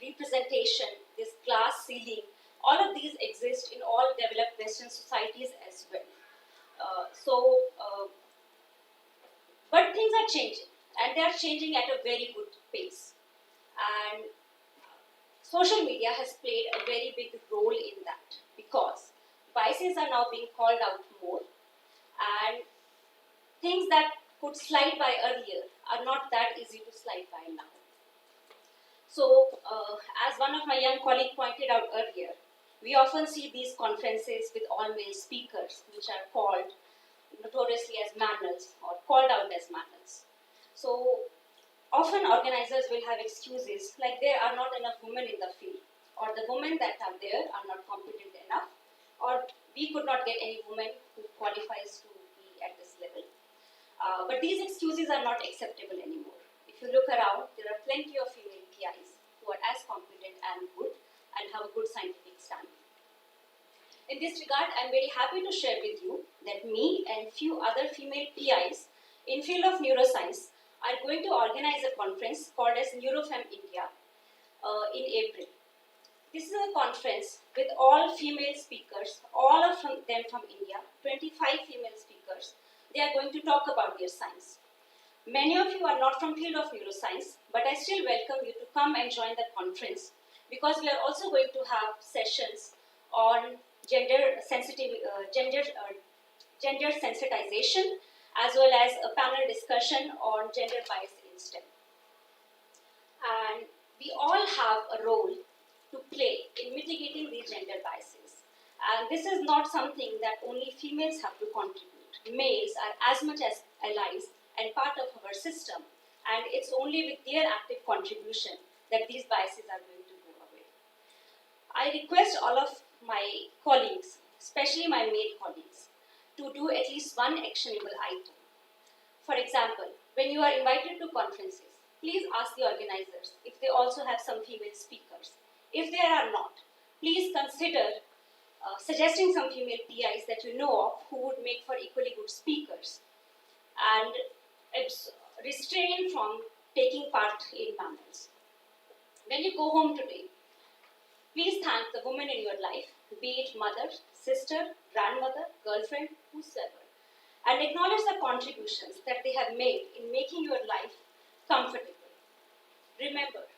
representation, this glass ceiling, all of these exist in all developed Western societies as well. But things are changing, and they are changing at a very good pace. And social media has played a very big role in that, because biases are now being called out more, and things that could slide by earlier are not that easy to slide by now. So, as one of my young colleagues pointed out earlier, we often see these conferences with all male speakers, which are called notoriously as manels or called out as manels. So, often organizers will have excuses like there are not enough women in the field, or the women that are there are not competent enough, or we could not get any woman who qualifies to be at this level. But these excuses are not acceptable anymore. If you look around, there are plenty of female PIs who are as competent and good and have a good scientific standing. In this regard, I am very happy to share with you that me and few other female PIs in field of neuroscience are going to organize a conference called as Neurofem India in April. This is a conference with all female speakers, all of them from India, 25 female speakers. They are going to talk about their science. Many of you are not from field of neuroscience, but I still welcome you to come and join the conference because we are also going to have sessions on gender sensitization as well as a panel discussion on gender bias in STEM. And we all have a role to play in mitigating these gender biases. And this is not something that only females have to contribute. Males are as much as allies and part of our system, and it's only with their active contribution that these biases are going to go away. I request all of my colleagues, especially my male colleagues, to do at least one actionable item. For example, when you are invited to conferences, please ask the organizers if they also have some female speakers. If there are not, please consider suggesting some female PIs that you know of who would make for equally good speakers, and restrain from taking part in panels. When you go home today, please thank the women in your life, be it mother, sister, grandmother, girlfriend, whosoever, and acknowledge the contributions that they have made in making your life comfortable. Remember,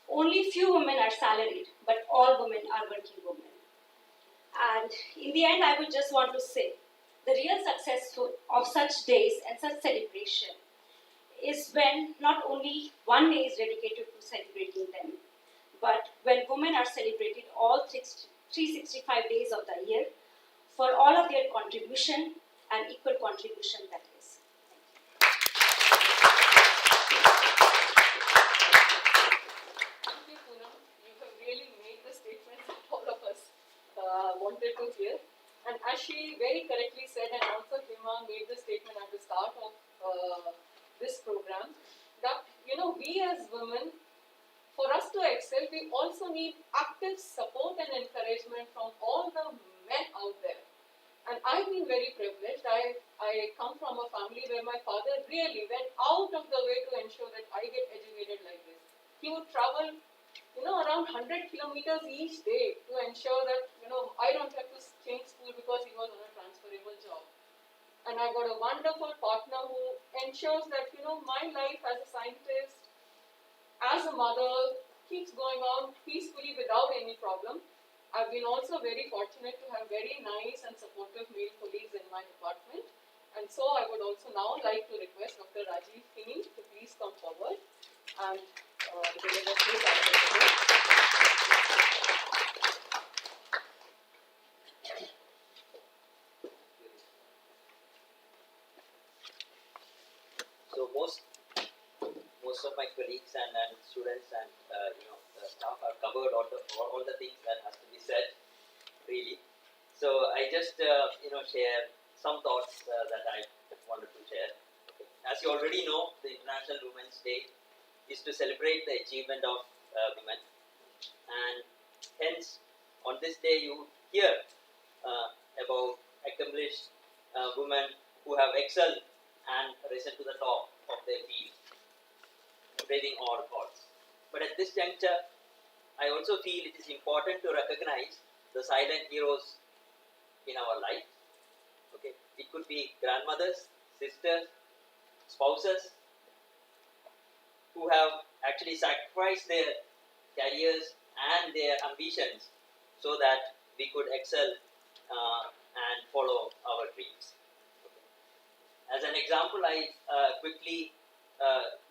only few women are salaried, but all women are working women. And in the end, I would just want to say, the real success of such days and such celebration is when not only one day is dedicated to celebrating them, but when women are celebrated all 365 days of the year for all of their contribution and equal contribution that is. Thank you, Poonam. You have really made the statements that all of us wanted to hear. And as she very correctly said, and also Hima made the statement at the start of this program, that we as women, for us to excel, we also need active support and encouragement from all the men out there. And I've been very privileged. I come from a family where my father really went out of the way to ensure that I get educated like this. He would travel around 100 kilometers each day to ensure that, I don't have to change school because he was on a transferable job. And I got a wonderful partner who ensures that, my life as a scientist, as a mother, keeps going on peacefully without any problem. I've been also very fortunate to have very nice and supportive male colleagues in my department. And so I would also now like to request Dr. Rajiv Kini to please come forward and deliver his address. So most of my colleagues and students and the staff have covered all the things that has to be said, really. So I just share some thoughts that I wanted to share. As you already know, the International Women's Day is to celebrate the achievement of women, and hence on this day you hear about accomplished women who have excelled and risen to the top of their field, braving all odds. But at this juncture, I also feel it is important to recognize the silent heroes in our life. Okay, it could be grandmothers, sisters, spouses who have actually sacrificed their careers and their ambitions so that we could excel and follow our dreams. As an example, I quickly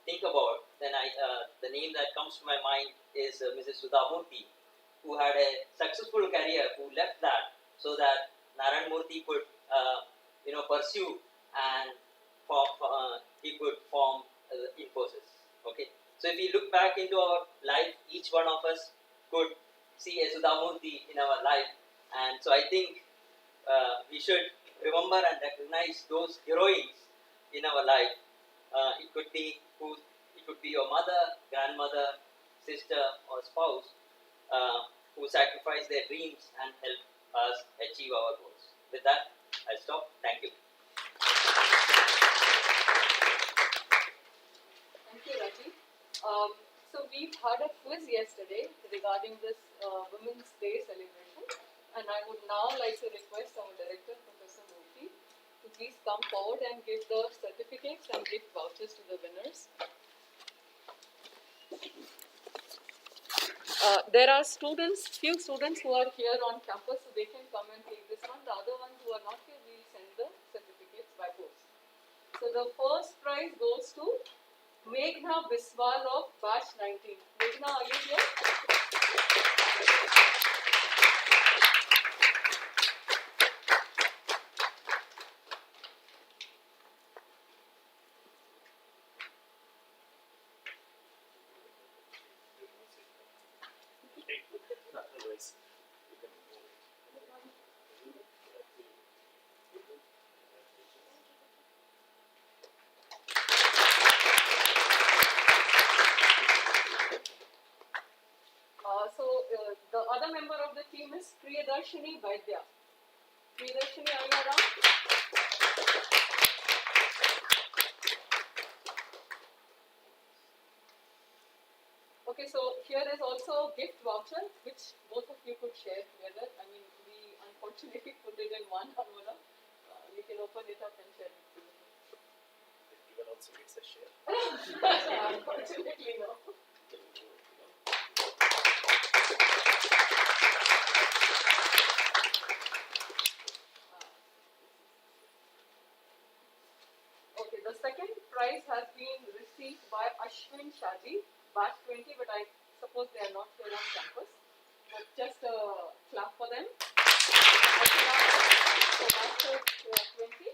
think about, the name that comes to my mind is Mrs. Sudha Murthy, who had a successful career, who left that so that Narayan Murthy could pursue and he could form Infosys. Okay, so if we look back into our life, each one of us could see a Sudha Murthy in our life, and so I think we should remember and recognize those heroines in our life. It could be your mother, grandmother, sister, or spouse who sacrifice their dreams and help us achieve our goals. With that, I stop. Thank you. Thank you, Raji. So we've had a quiz yesterday regarding this Women's Day celebration, and I would now like to request our director, Professor Murthy, to please come forward and give the certificates and gift vouchers to the winners. There are few students who are here on campus, so they can come and take this one. The other ones who are not here, we will send the certificates by post. So the first prize goes to Meghna Biswal of batch 19. Meghna, are you here? Otherwise, you can move it. The other member of the team is Priyadarshini Vaidya. Priyadarshini, are you around? Okay, so here is also a gift voucher which both of you could share together. I mean, we unfortunately put it in one envelope. You can open it up and share it together. Everyone also gets a share. Unfortunately, no. Okay, the second prize has been received by Ashwin Shaji, batch 20, but I suppose they are not here on campus. But just a clap for them. So batch 20.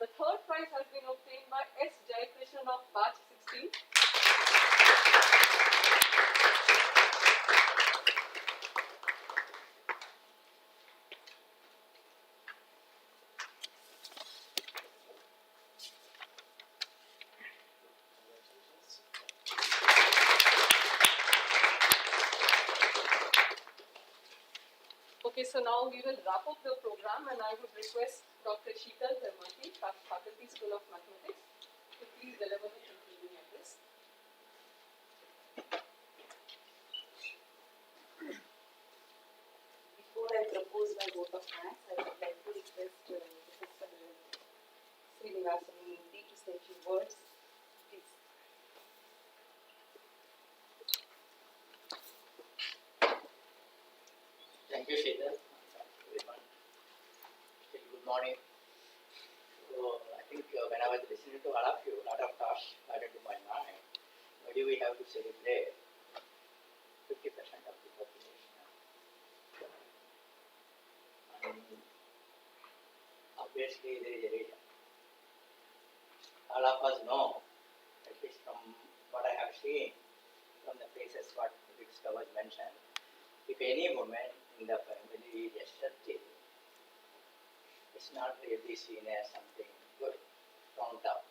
The third prize has been obtained by S. Jayakrishnan of batch 16. Okay, so now we will wrap up the program, and I would request Dr. Sheetal Dharmati, Faculty School of Mathematics, to please deliver the concluding address. Before I propose my vote of thanks, I would like to request Professor Srinivasan to say a few words. Please. Thank you, Sheetal. Everyone. Still good morning. So, I think when I was listening to all of you, a lot of thoughts started to my mind. Why do we have to celebrate 50% of the population? And obviously, there is a reason. All of us know, at least from what I have seen, from the places what Victor was mentioned, if any woman in the family is assertive, it's not really seen as something good, frowned upon.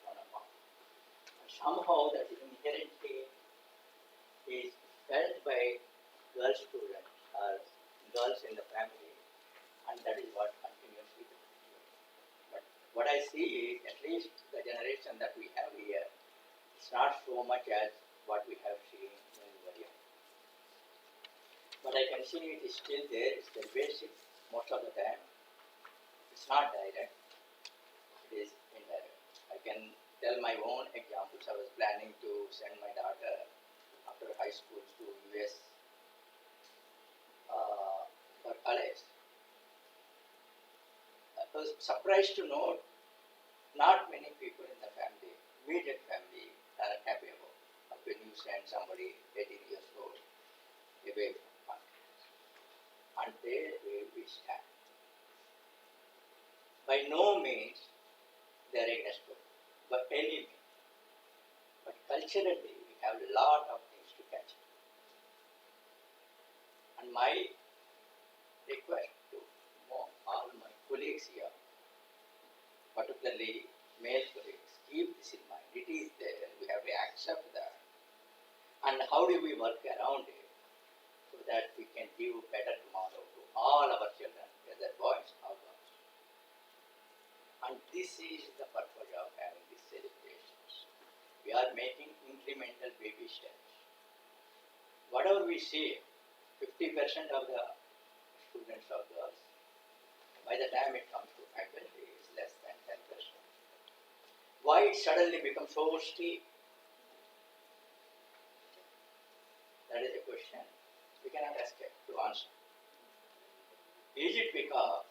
And somehow that inherently is felt by girl students or girls in the family, and that is what continues with the But what I see is, at least the generation that we have here, it's not so much as what we have seen when we were young. But I can see it is still there, it's the basic most of the time. It's not direct, it is indirect. I can tell my own examples. I was planning to send my daughter after high school to US for college. I was surprised to note not many people in the family, immediate family, are happy about when you send somebody 18 years old away from country. And there we stand. By no means they are against it, by any means. But culturally, we have a lot of things to catch. And my request to all my colleagues here, particularly male colleagues, keep this in mind. It is there. We have to accept that. And how do we work around it so that we can give better tomorrow to all our children, whether boys or girls. And this is the purpose of having these celebrations. We are making incremental baby steps. Whatever we see, 50% of the students are girls. By the time it comes to faculty, it's less than 10%. Why it suddenly becomes so steep? That is a question we cannot escape to answer. Is it because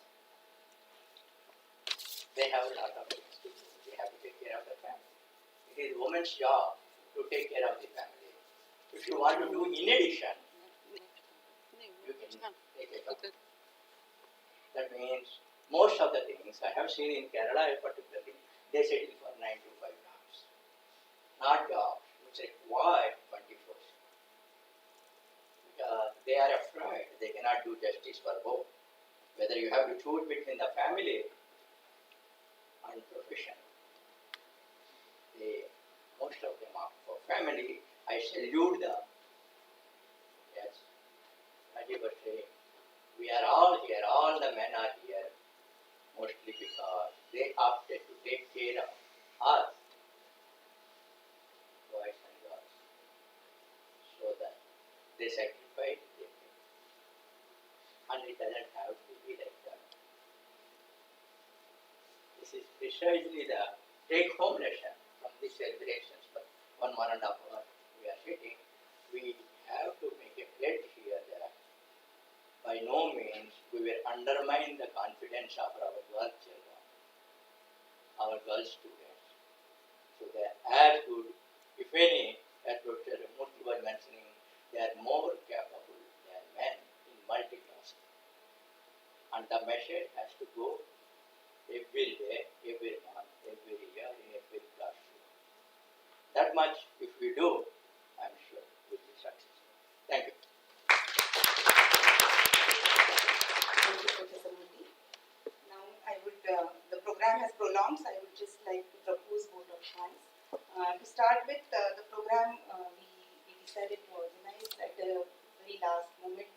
they have a lot of things to do? They have to take care of the family. It is woman's job to take care of the family. If you want to do in addition, you can take it up. That means most of the things I have seen in Kerala particularly, they settle for 9 to 5 jobs. Not jobs which require 24. They are afraid they cannot do justice for both. Whether you have to choose between the family and profession. Most of them are for family. I salute them. Yes, Rajiv was saying, we are all here, all the men are here, mostly because they opted to take care of us, boys and girls, so that they sacrifice their things. And it doesn't have to be like that. This is precisely the take-home lesson from these celebrations. But 1.5 hours we are sitting, we have to make a pledge here that by no means we will undermine the confidence of our girl children, our girl students. So they are as good, if any, as Dr. Murthy was mentioning, they are more capable than men in multitasking. And the message has to go every day, every month, every year, in every classroom. That much, if we do, I'm sure we'll be successful. Thank you. Thank you, Professor Murthy. Now, the program has prolonged, so I would just like to propose vote of thanks. To start with, the program, we decided to organize at the very last moment.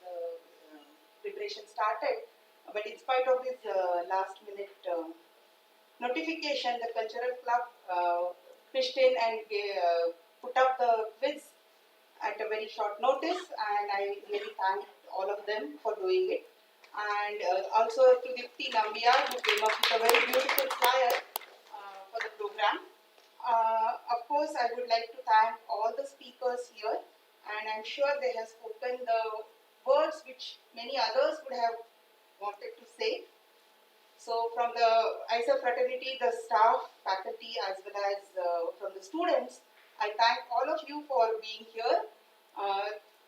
The preparation started, but in spite of this last minute notification, the cultural club pitched in and put up the quiz at a very short notice, and I really thank all of them for doing it. And also to Dipti Nambiar, who came up with a very beautiful flyer for the program. Of course, I would like to thank all the speakers here, and I'm sure they have spoken the words which many others would have wanted to say. So from the ISA fraternity, the staff, faculty, as well as from the students, I thank all of you for being here.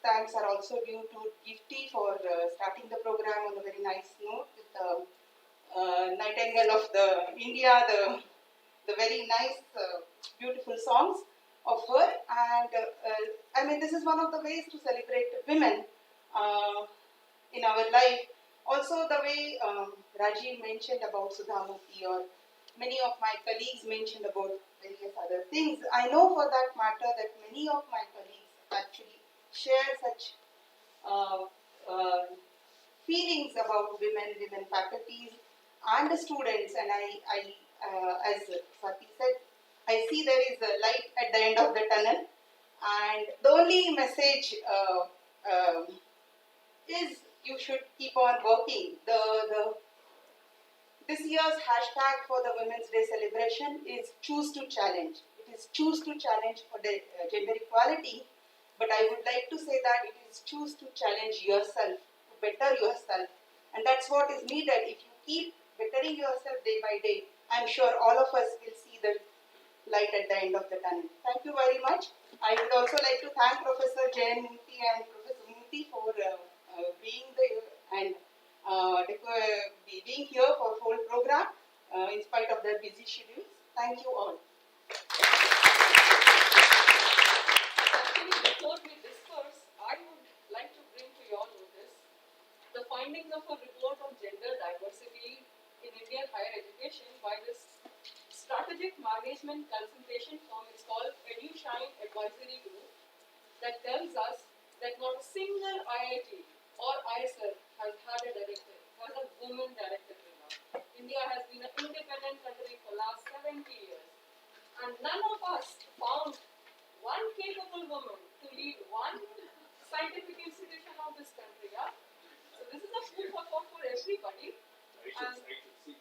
Thanks are also due to Gifty for starting the program on a very nice note with the Nightingale of the India, the very nice, beautiful songs of her. And I mean, this is one of the ways to celebrate women in our life. Also, the way Rajiv mentioned about Sudhamurthy, or many of my colleagues mentioned about various other things. I know for that matter that many of my colleagues actually share such feelings about women faculties and the students. And I as Swati said, I see there is a light at the end of the tunnel. And the only message is you should keep on working. This year's hashtag for the Women's Day celebration is Choose to Challenge. It is Choose to Challenge for the gender equality, but I would like to say that it is choose to challenge yourself, to better yourself. And that's what is needed. If you keep bettering yourself day by day, I'm sure all of us will see the light at the end of the tunnel. Thank you very much. I would also like to thank Professor Jain Murthy and Professor Murthy for being there and being here for whole program in spite of their busy schedules. Thank you all. Actually, before we disperse, I would like to bring to your notice the findings of a report on gender diversity in Indian higher education by this strategic management consultation firm. It's called EduShine Advisory Group, that tells us that not a single IIT or ISL has had a director, has a woman director till now. India has been an independent country for last 70 years, and none of us found one capable woman to lead one scientific institution of this country. Yeah? So this is a food for thought for everybody. I should see